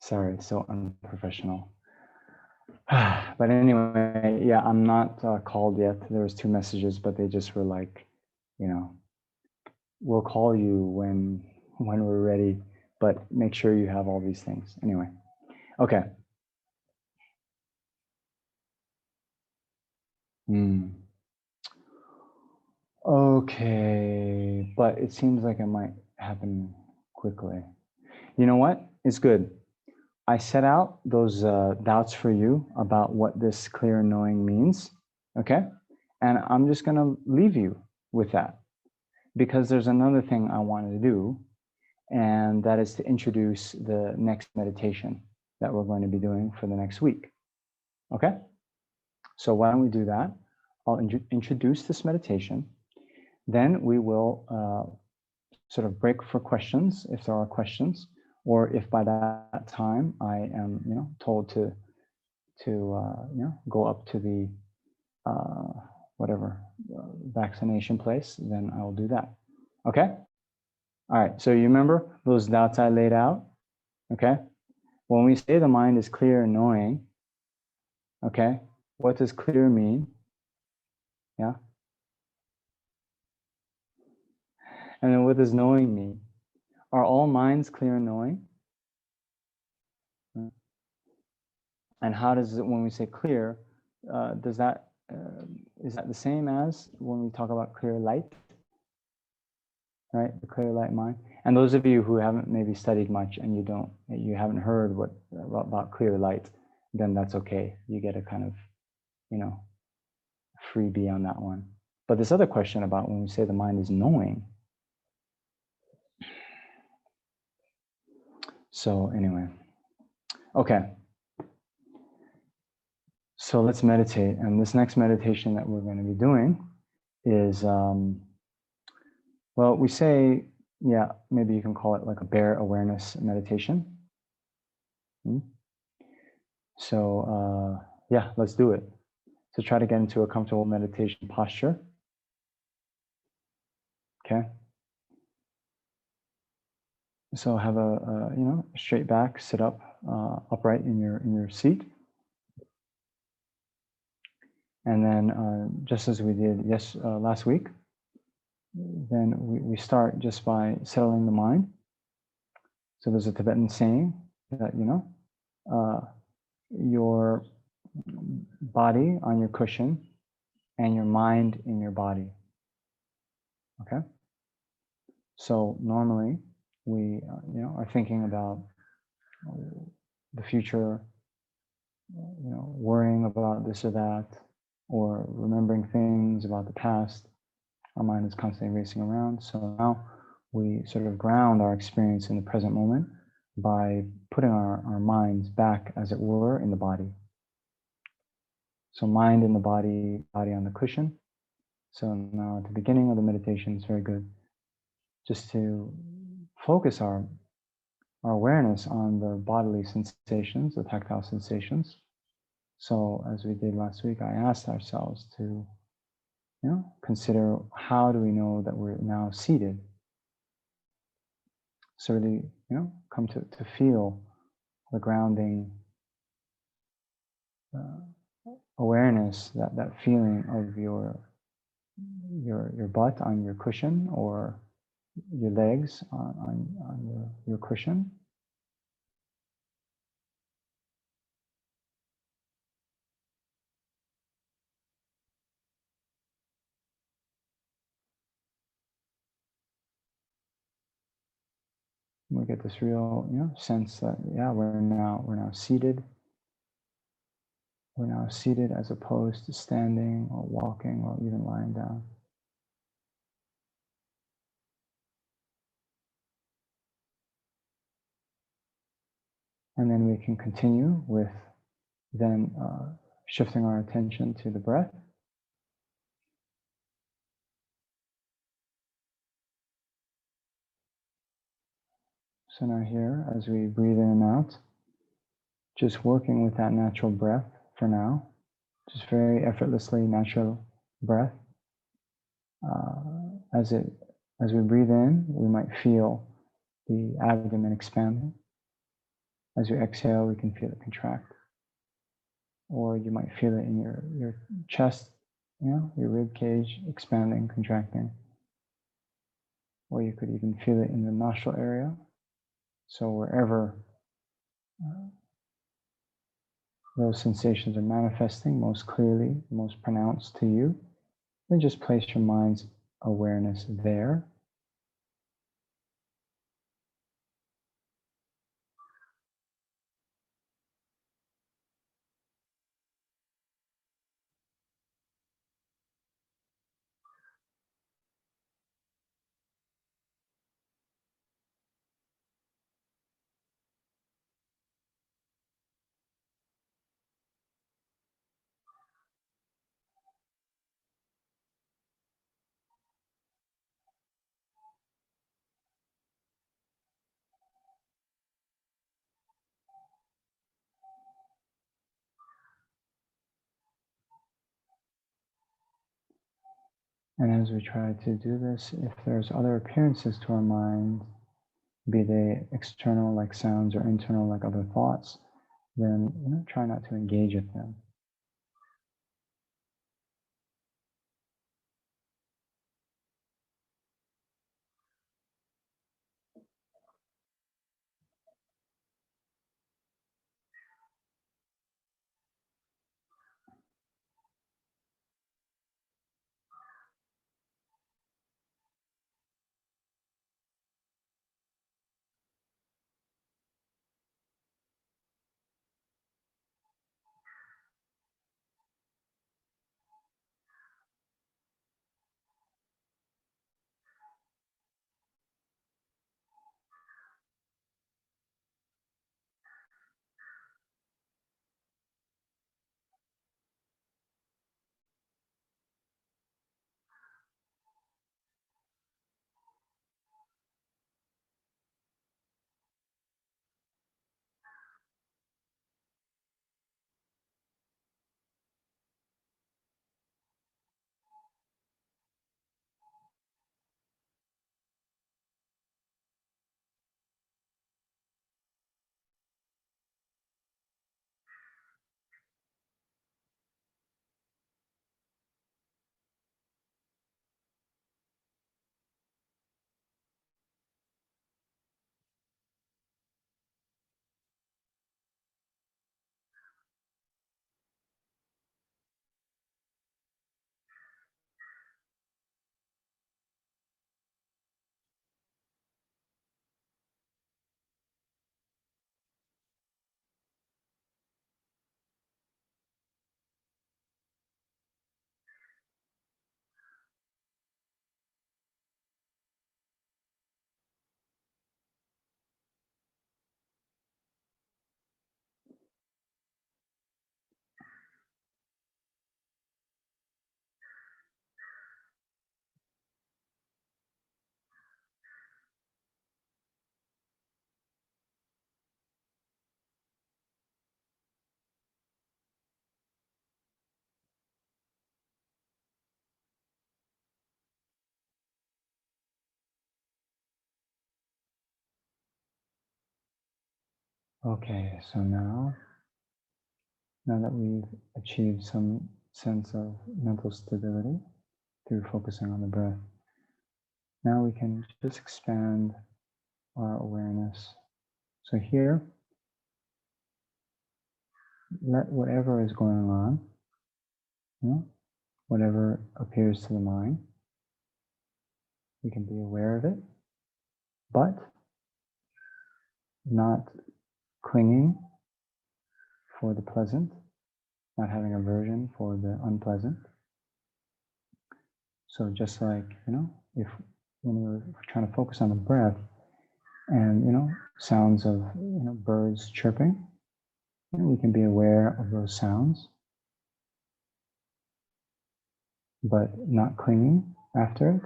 Sorry, so unprofessional. But anyway, yeah, I'm not called yet. There was 2 messages, but they just were like, we'll call you when we're ready, but make sure you have all these things. Anyway, okay. Okay, but it seems like it might happen quickly. You know what? It's good. I set out those doubts for you about what this clear knowing means, okay? And I'm just going to leave you with that because there's another thing I wanted to do, and that is to introduce the next meditation that we're going to be doing for the next week, okay? So why don't we do that? I'll introduce this meditation. Then we will sort of break for questions if there are questions, or if by that time I am, told to go up to the whatever vaccination place, then I will do that. Okay. All right. So you remember those doubts I laid out? Okay. When we say the mind is clear and knowing, okay, what does clear mean? Yeah. And then what does knowing mean? Are all minds clear and knowing? And how does it, when we say clear, is that the same as when we talk about clear light, right? The clear light mind. And those of you who haven't maybe studied much and you haven't heard about clear light, then that's okay. You get a kind of, freebie on that one. But this other question about when we say the mind is knowing. So anyway, okay. So let's meditate. And this next meditation that we're going to be doing is, well, we say, yeah, maybe you can call it like a bare awareness meditation. So yeah, let's do it. So try to get into a comfortable meditation posture. Okay. So have a straight back, sit up upright in your seat. And then just as we did last week, then we start just by settling the mind. So there's a Tibetan saying that, your body on your cushion and your mind in your body. Okay. So normally we, are thinking about the future, worrying about this or that, or remembering things about the past. Our mind is constantly racing around. So now we sort of ground our experience in the present moment by putting our minds back, as it were, in the body. So mind in the body on the cushion. So now at the beginning of the meditation, it's very good just to focus our awareness on the bodily sensations, the tactile sensations. So as we did last week, I asked ourselves to, consider, how do we know that we're now seated? So really, come to feel the grounding awareness, that feeling of your butt on your cushion, or your legs on your cushion. We get this real, sense that we're now seated. We're now seated as opposed to standing or walking or even lying down. And then we can continue with then shifting our attention to the breath. So now here, as we breathe in and out, just working with that natural breath for now, just very effortlessly natural breath. As we breathe in, we might feel the abdomen expanding. As you exhale, we can feel it contract. Or you might feel it in your chest, your rib cage expanding, contracting. Or you could even feel it in the nostril area. So wherever those sensations are manifesting most clearly, most pronounced to you, then just place your mind's awareness there. And as we try to do this, if there's other appearances to our mind, be they external like sounds or internal like other thoughts, then try not to engage with them. Okay, so now that we've achieved some sense of mental stability through focusing on the breath, now we can just expand our awareness. So here, let whatever is going on, whatever appears to the mind, we can be aware of it, but not clinging for the pleasant, not having aversion for the unpleasant. So just like, if when we're trying to focus on the breath and, sounds of, birds chirping, we can be aware of those sounds, but not clinging after it.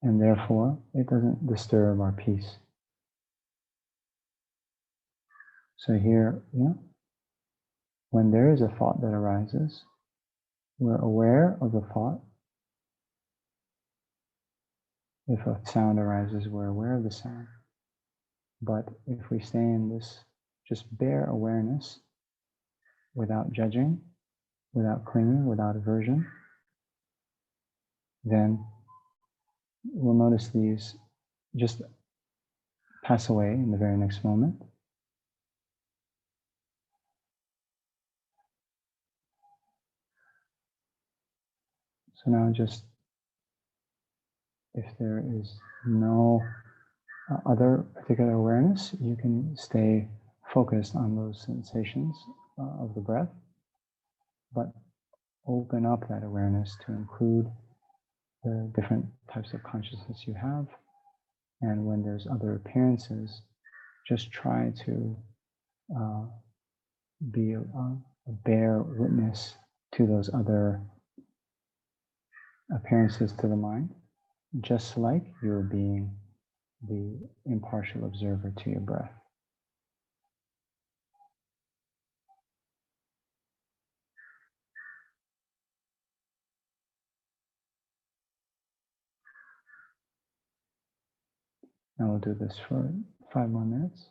And therefore, it doesn't disturb our peace. So here, when there is a thought that arises, we're aware of the thought. If a sound arises, we're aware of the sound. But if we stay in this just bare awareness, without judging, without clinging, without aversion, then we'll notice these just pass away in the very next moment. So now just, if there is no other particular awareness, you can stay focused on those sensations of the breath, but open up that awareness to include the different types of consciousness you have. And when there's other appearances, just try to be a bare witness to those other appearances to the mind, just like you're being the impartial observer to your breath. And we'll do this for 5 more minutes.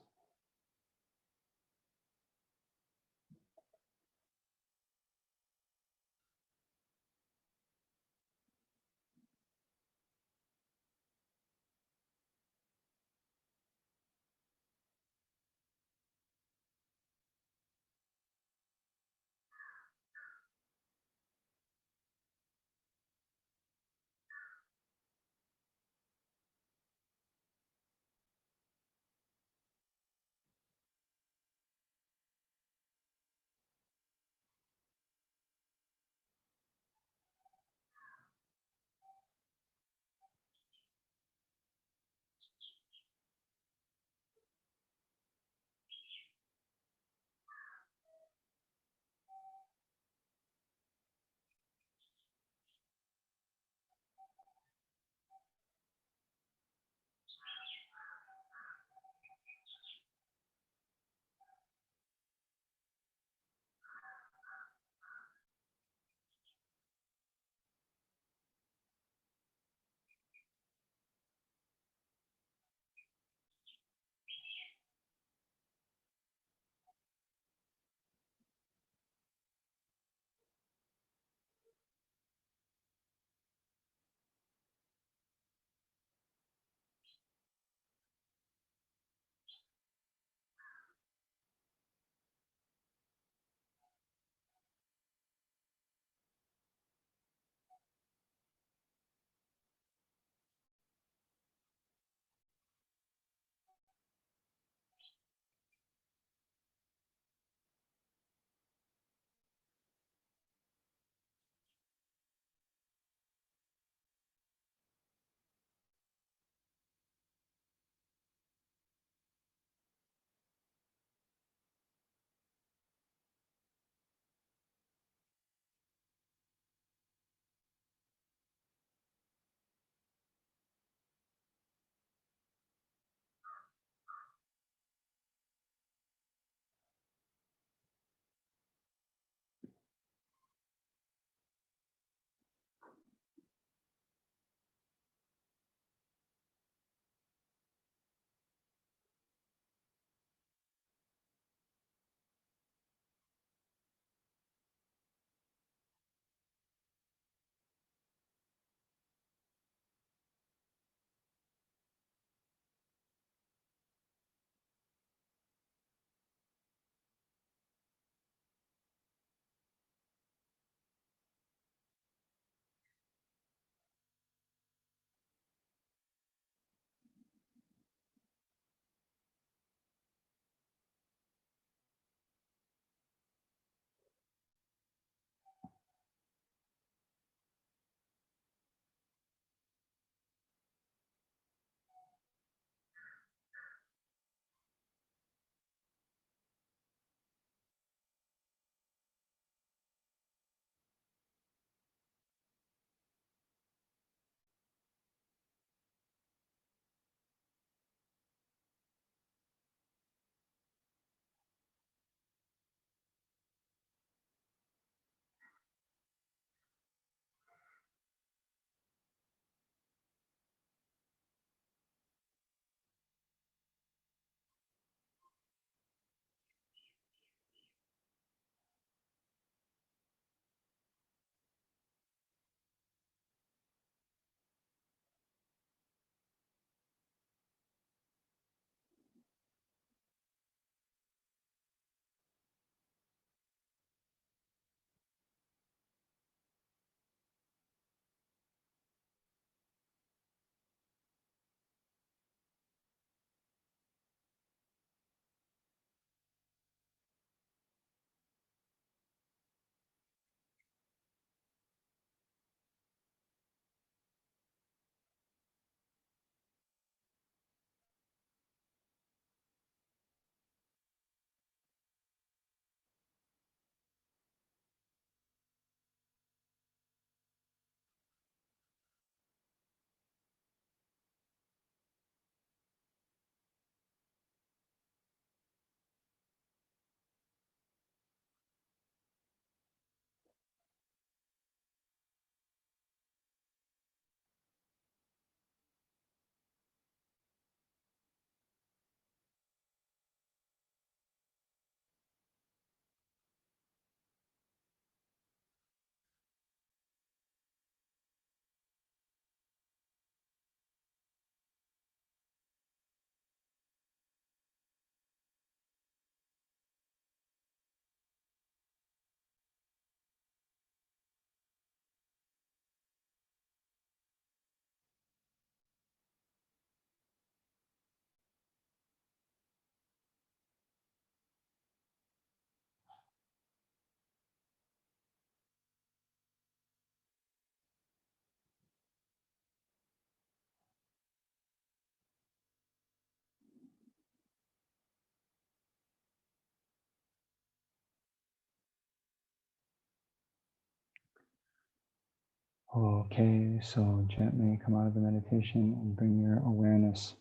Okay, so gently come out of the meditation and bring your awareness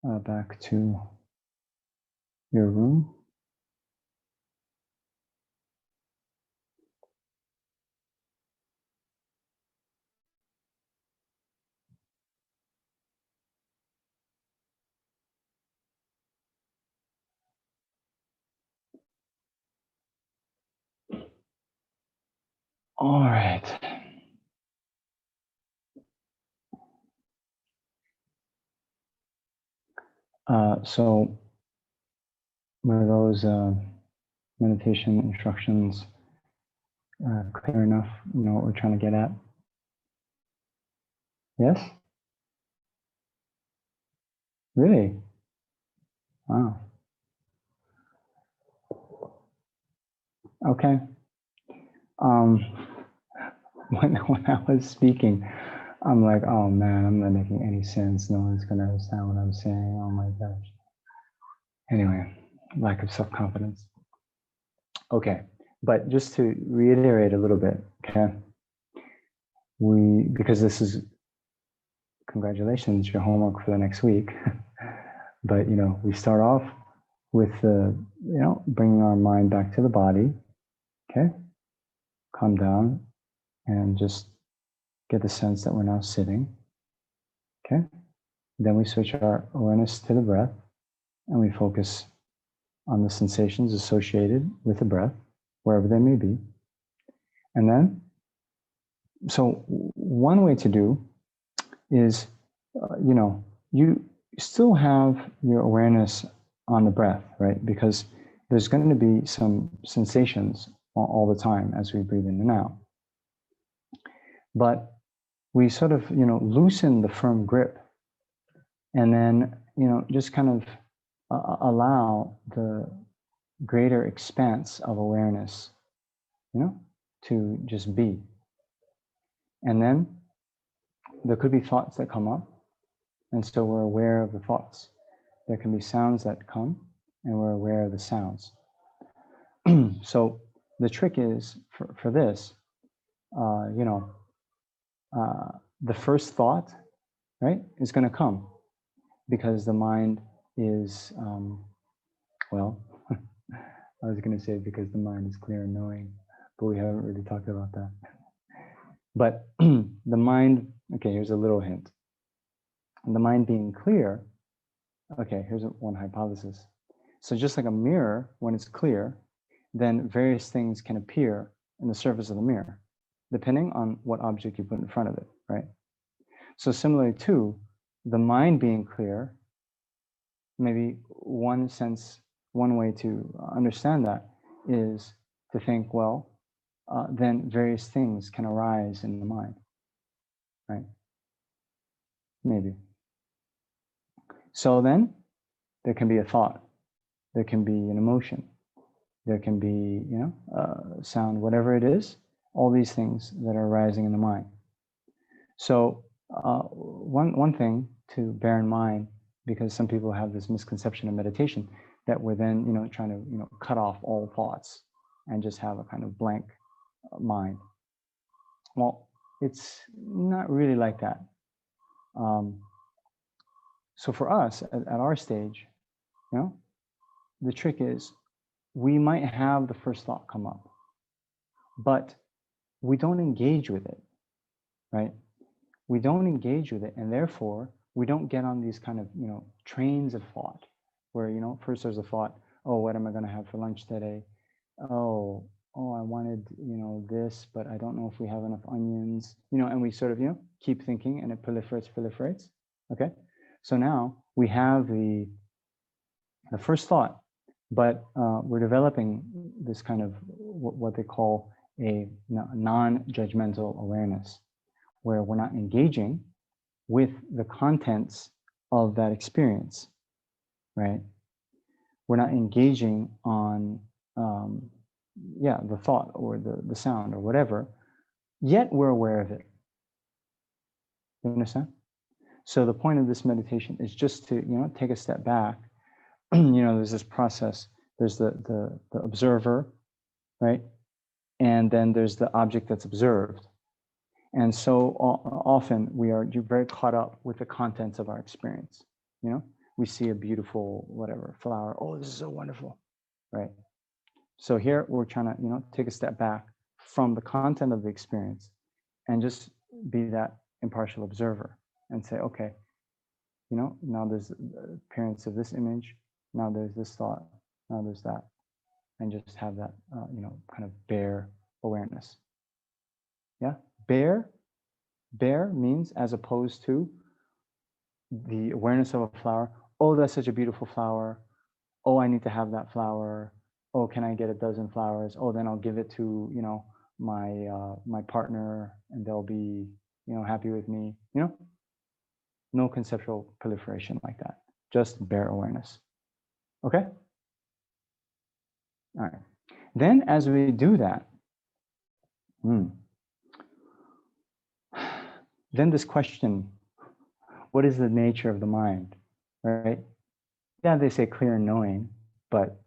back to your room. All right. So were those meditation instructions clear enough? You know what we're trying to get at? Yes? Really? Wow. Okay. Um, when I was speaking, I'm like, oh man, I'm not making any sense. No one's gonna understand what I'm saying. Oh my gosh. Anyway, lack of self-confidence. Okay, but just to reiterate a little bit, okay, because this is, congratulations, your homework for the next week. But we start off with bringing our mind back to the body. Okay, calm down and just get the sense that we're now sitting. Okay, then we switch our awareness to the breath and we focus on the sensations associated with the breath, wherever they may be. And then, so one way to do is, you still have your awareness on the breath, right? Because there's going to be some sensations all the time as we breathe in and out. But we sort of, loosen the firm grip and then, just kind of allow the greater expanse of awareness, to just be. And then there could be thoughts that come up. And so we're aware of the thoughts. There can be sounds that come and we're aware of the sounds. So the trick is for this, the first thought, right, is going to come because the mind is, well, I was going to say because the mind is clear and knowing, but we haven't really talked about that. But the mind, okay, here's a little hint. The mind being clear, okay, here's one hypothesis. So just like a mirror, when it's clear, then various things can appear in the surface of the mirror, depending on what object you put in front of it, right? So similarly too, the mind being clear, maybe one way to understand that is to think, well, then various things can arise in the mind, right? Maybe. So then there can be a thought, there can be an emotion, there can be, sound, whatever it is, all these things that are arising in the mind. So one thing to bear in mind, because some people have this misconception of meditation, that we're then, trying to, cut off all thoughts and just have a kind of blank mind. Well, it's not really like that. So for us at our stage, the trick is we might have the first thought come up, but we don't engage with it, right? We don't engage with it, and therefore we don't get on these kind of, trains of thought where, first there's a thought, oh, what am I going to have for lunch today? Oh, I wanted, this, but I don't know if we have enough onions, and we sort of, keep thinking and it proliferates. Okay. So now we have the first thought, but we're developing this kind of what they call a non-judgmental awareness, where we're not engaging with the contents of that experience, right? We're not engaging on, the thought or the sound or whatever, yet we're aware of it. You understand? So the point of this meditation is just to, take a step back. There's this process. There's the observer, right? And then there's the object that's observed. And so often we are very caught up with the contents of our experience. You know, we see a beautiful, whatever, flower. Oh, this is so wonderful, right? So here we're trying to, take a step back from the content of the experience and just be that impartial observer and say, okay, now there's the appearance of this image. Now there's this thought. Now there's that. And just have that, kind of bare awareness. Yeah. Bare means, as opposed to the awareness of a flower. Oh, that's such a beautiful flower. Oh, I need to have that flower. Oh, can I get a dozen flowers? Oh, then I'll give it to, my partner, and they'll be, happy with me. No conceptual proliferation like that. Just bare awareness. Okay? All right. Then as we do that, then this question, what is the nature of the mind, right? Yeah, they say clear and knowing, but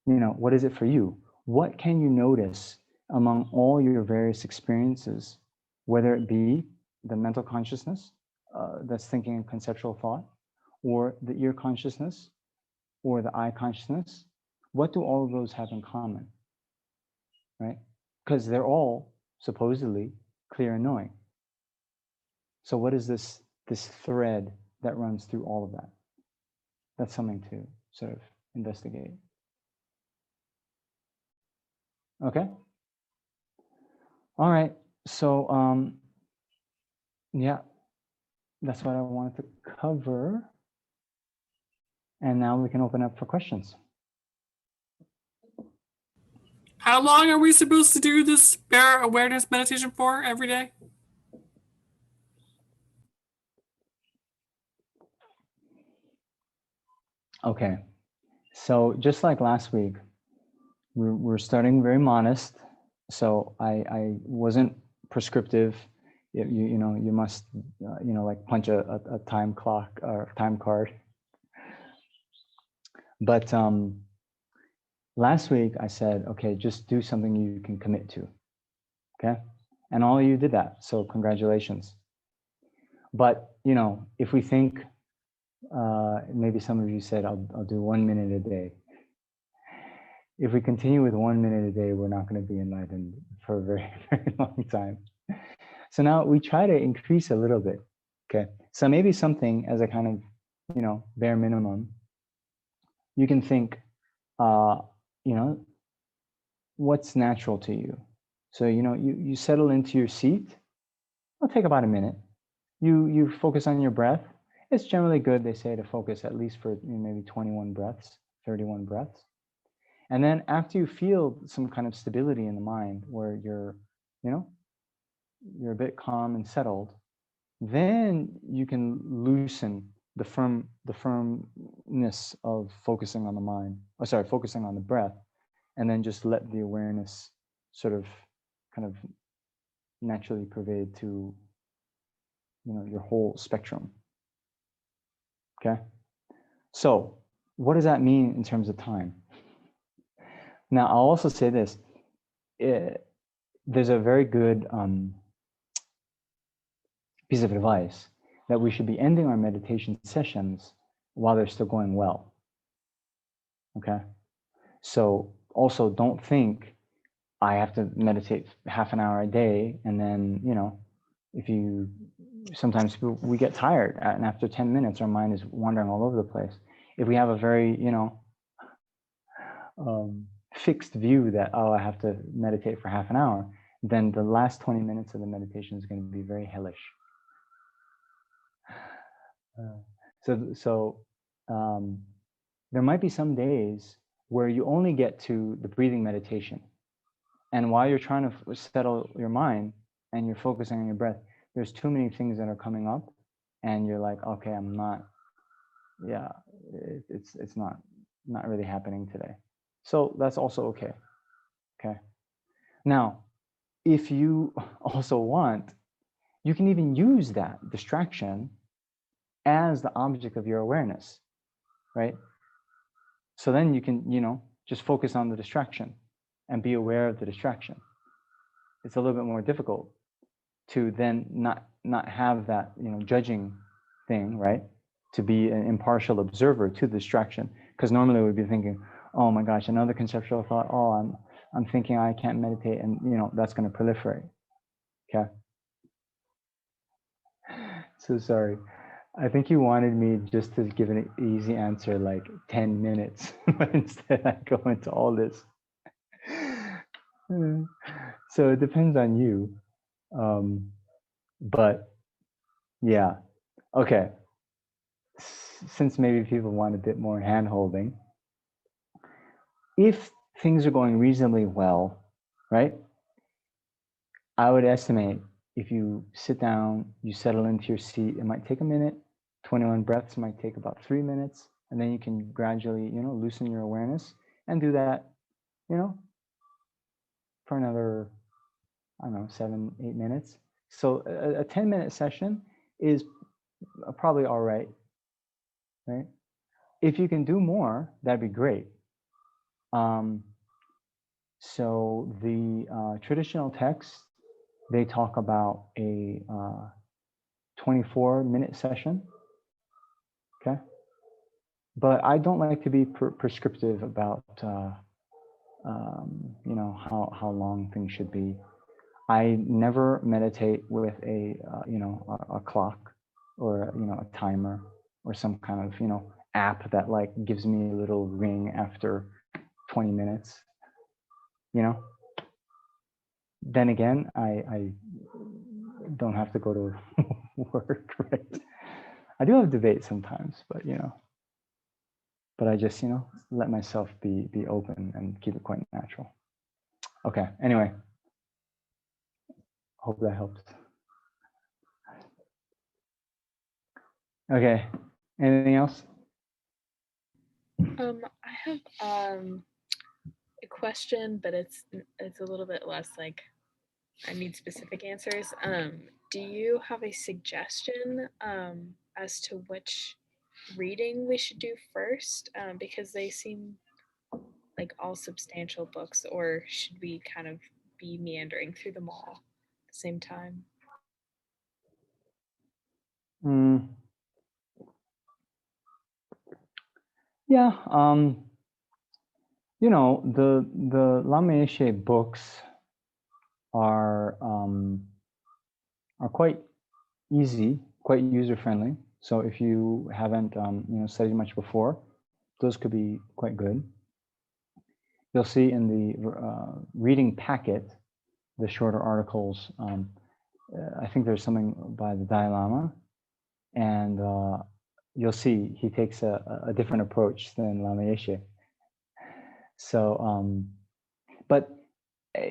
what is it for you? What can you notice among all your various experiences, whether it be the mental consciousness that's thinking in conceptual thought, or the ear consciousness, or the eye consciousness? What do all of those have in common, right? Because they're all supposedly clear and knowing. So what is this thread that runs through all of that? That's something to sort of investigate. Okay. All right. So yeah, that's what I wanted to cover. And now we can open up for questions. How long are we supposed to do this bare awareness meditation for every day? Okay. So just like last week, we're starting very modest. So I wasn't prescriptive. You must like punch a time clock or time card. But last week I said, okay, just do something you can commit to. Okay. And all of you did that. So congratulations. But if we think, maybe some of you said, I'll do 1 minute a day. If we continue with 1 minute a day, we're not going to be enlightened for a very, very long time. So now we try to increase a little bit. Okay. So maybe something as a kind of, bare minimum, you can think, what's natural to you. So, you settle into your seat. It'll take about a minute. You focus on your breath. It's generally good, they say, to focus at least for maybe 21 breaths, 31 breaths. And then after you feel some kind of stability in the mind where you're a bit calm and settled, then you can loosen the firmness of focusing on the mind, focusing on the breath, and then just let the awareness sort of kind of naturally pervade to your whole spectrum. Okay. So what does that mean in terms of time? Now, I'll also say this. There's a very good piece of advice that we should be ending our meditation sessions while they're still going well. Okay. So also don't think I have to meditate half an hour a day. And then, sometimes we get tired, and after 10 minutes, our mind is wandering all over the place. If we have a very, fixed view that, I have to meditate for half an hour, then the last 20 minutes of the meditation is going to be very hellish. So there might be some days where you only get to the breathing meditation. And while you're trying to settle your mind and you're focusing on your breath, there's too many things that are coming up, and you're like, okay, it's not really happening today. So that's also okay. Okay. Now, if you also want, you can even use that distraction as the object of your awareness, right? So then you can, just focus on the distraction and be aware of the distraction. It's a little bit more difficult, to then not have that, you know, judging thing, right? To be an impartial observer to the distraction, because normally we'd be thinking, oh my gosh, another conceptual thought. Oh, I'm thinking I can't meditate, and you know that's going to proliferate. Okay. So sorry. I think you wanted me just to give an easy answer, like 10 minutes, but instead I go into all this. So it depends on you. But yeah, okay. Since maybe people want a bit more hand-holding, if things are going reasonably well, right? I would estimate if you sit down, you settle into your seat, it might take a minute. 21 breaths might take about 3 minutes, and then you can gradually, you know, loosen your awareness and do that, you know, for another, I don't know, 7, 8 minutes. So a 10-minute session is probably all right, right? If you can do more, that'd be great. So the traditional texts, they talk about a 24-minute session, okay? But I don't like to be prescriptive about, you know, how long things should be. I never meditate with a, you know, a clock or, you know, a timer or some kind of, you know, app that like gives me a little ring after 20 minutes, you know? Then again, I don't have to go to work, right? I do have debate sometimes, but you know, but I just, you know, let myself be open and keep it quite natural. Okay, anyway, hope that helps. Okay, anything else? I have a question, but it's a little bit less like I need specific answers. Do you have a suggestion as to which reading we should do first? Because they seem like all substantial books, or should we kind of be meandering through them all at the same time? Yeah, you know, the Lama Yeshe books are quite easy, quite user-friendly. So if you haven't, you know, studied much before, those could be quite good. You'll see in the reading packet, the shorter articles, I think there's something by the Dalai Lama, and you'll see he takes a different approach than Lama Yeshe. So, but,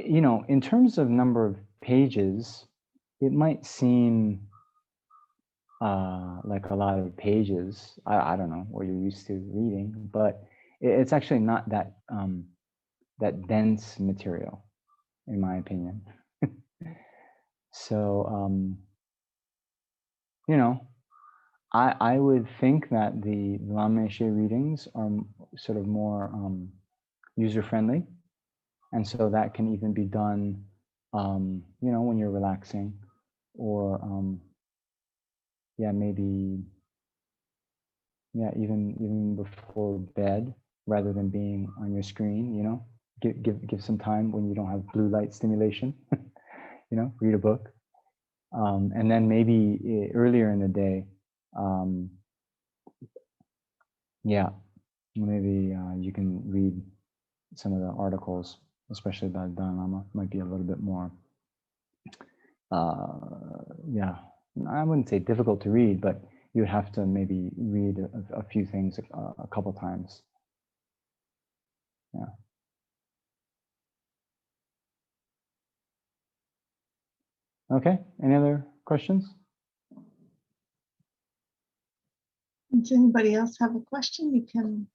you know, in terms of number of pages, it might seem like a lot of pages. I don't know what you're used to reading, but it's actually not that that dense material, in my opinion. So, you know, I would think that the Lama Yeshe readings are sort of more user-friendly, and so that can even be done, you know, when you're relaxing, or yeah, maybe, yeah, even before bed, rather than being on your screen, you know, give some time when you don't have blue light stimulation, you know, read a book. And then maybe earlier in the day, yeah, maybe you can read some of the articles, especially by Dalai Lama. Might be a little bit more, yeah, I wouldn't say difficult to read, but you have to maybe read a few things a couple times. Yeah. Okay, any other questions? Does anybody else have a question? You can.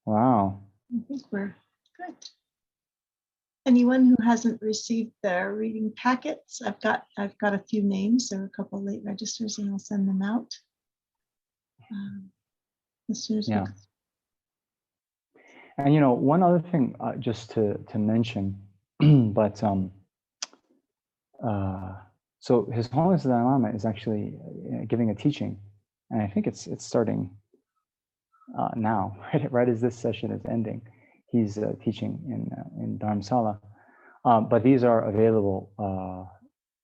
Wow. I think we're good. Anyone who hasn't received their reading packets, I've got a few names. There are a couple late registers, and I'll send them out as soon as we. Yeah. And one other thing, just to mention, but so His Holiness the Dalai Lama is actually giving a teaching, and I think it's starting now, right as this session is ending. He's teaching in Dharamsala, but these are available,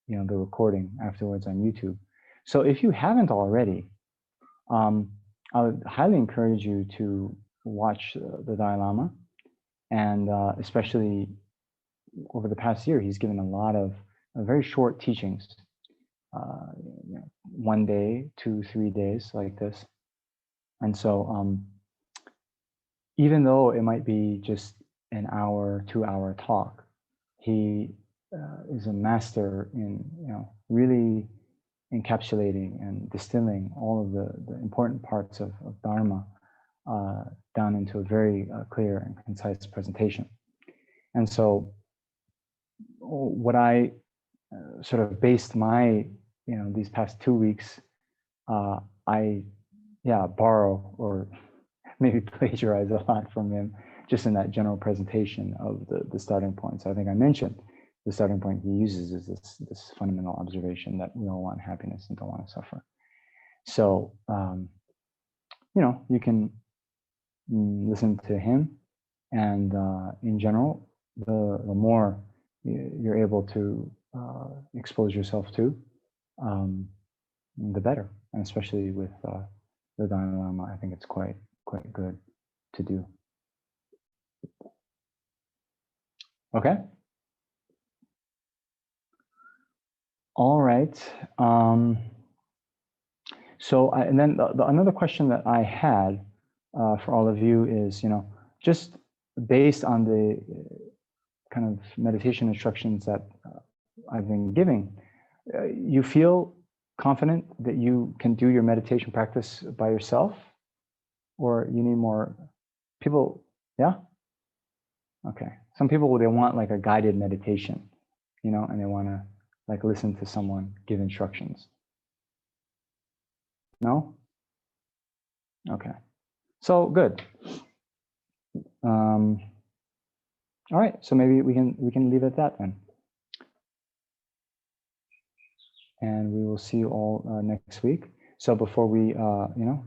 the recording afterwards on YouTube. So if you haven't already, I would highly encourage you to watch the Dalai Lama, and especially over the past year, he's given a lot of very short teachings, 1 day, 2, 3 days like this. And so even though it might be just an hour, 2-hour talk, he is a master in really encapsulating and distilling all of the important parts of Dharma down into a very clear and concise presentation. And so what I sort of based my, these past 2 weeks, I borrow or maybe plagiarize a lot from him just in that general presentation of the starting point. So I think I mentioned the starting point he uses is this fundamental observation that we all want happiness and don't want to suffer. So, you can listen to him, and in general, the more you're able to expose yourself to, the better. And especially with the Dalai Lama, I think it's quite good to do. Okay. All right. So, and then another question that I had for all of you is, just based on the kind of meditation instructions that I've been giving, you feel confident that you can do your meditation practice by yourself, or you need more people? Yeah. Okay. Some people, they want like a guided meditation, and they want to like listen to someone give instructions. No? Okay. So good. All right. So maybe we can leave it at that then. And we will see you all next week. So before we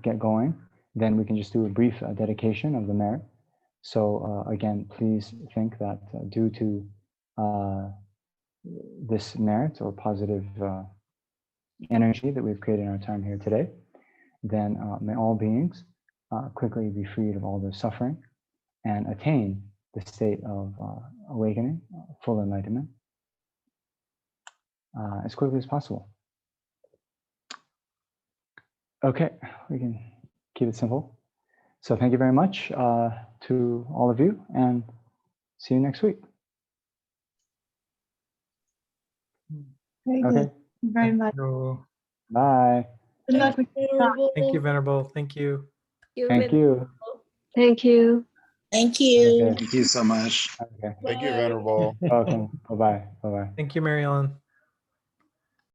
get going, then we can just do a brief dedication of the merit. So again, please think that due to this merit or positive energy that we've created in our time here today, then may all beings quickly be freed of all their suffering and attain the state of awakening, full enlightenment, as quickly as possible. Okay, we can keep it simple. So thank you very much to all of you, and see you next week. Very Okay. good. Thank you very much. No. Bye. Good luck with your talk. Thank you, Venerable. Thank you. Thank you. Thank you. Thank you. Okay. Thank you so much. Okay. Thank you, Venerable. Welcome. Bye-bye. Bye-bye. Thank you, Mary Ellen.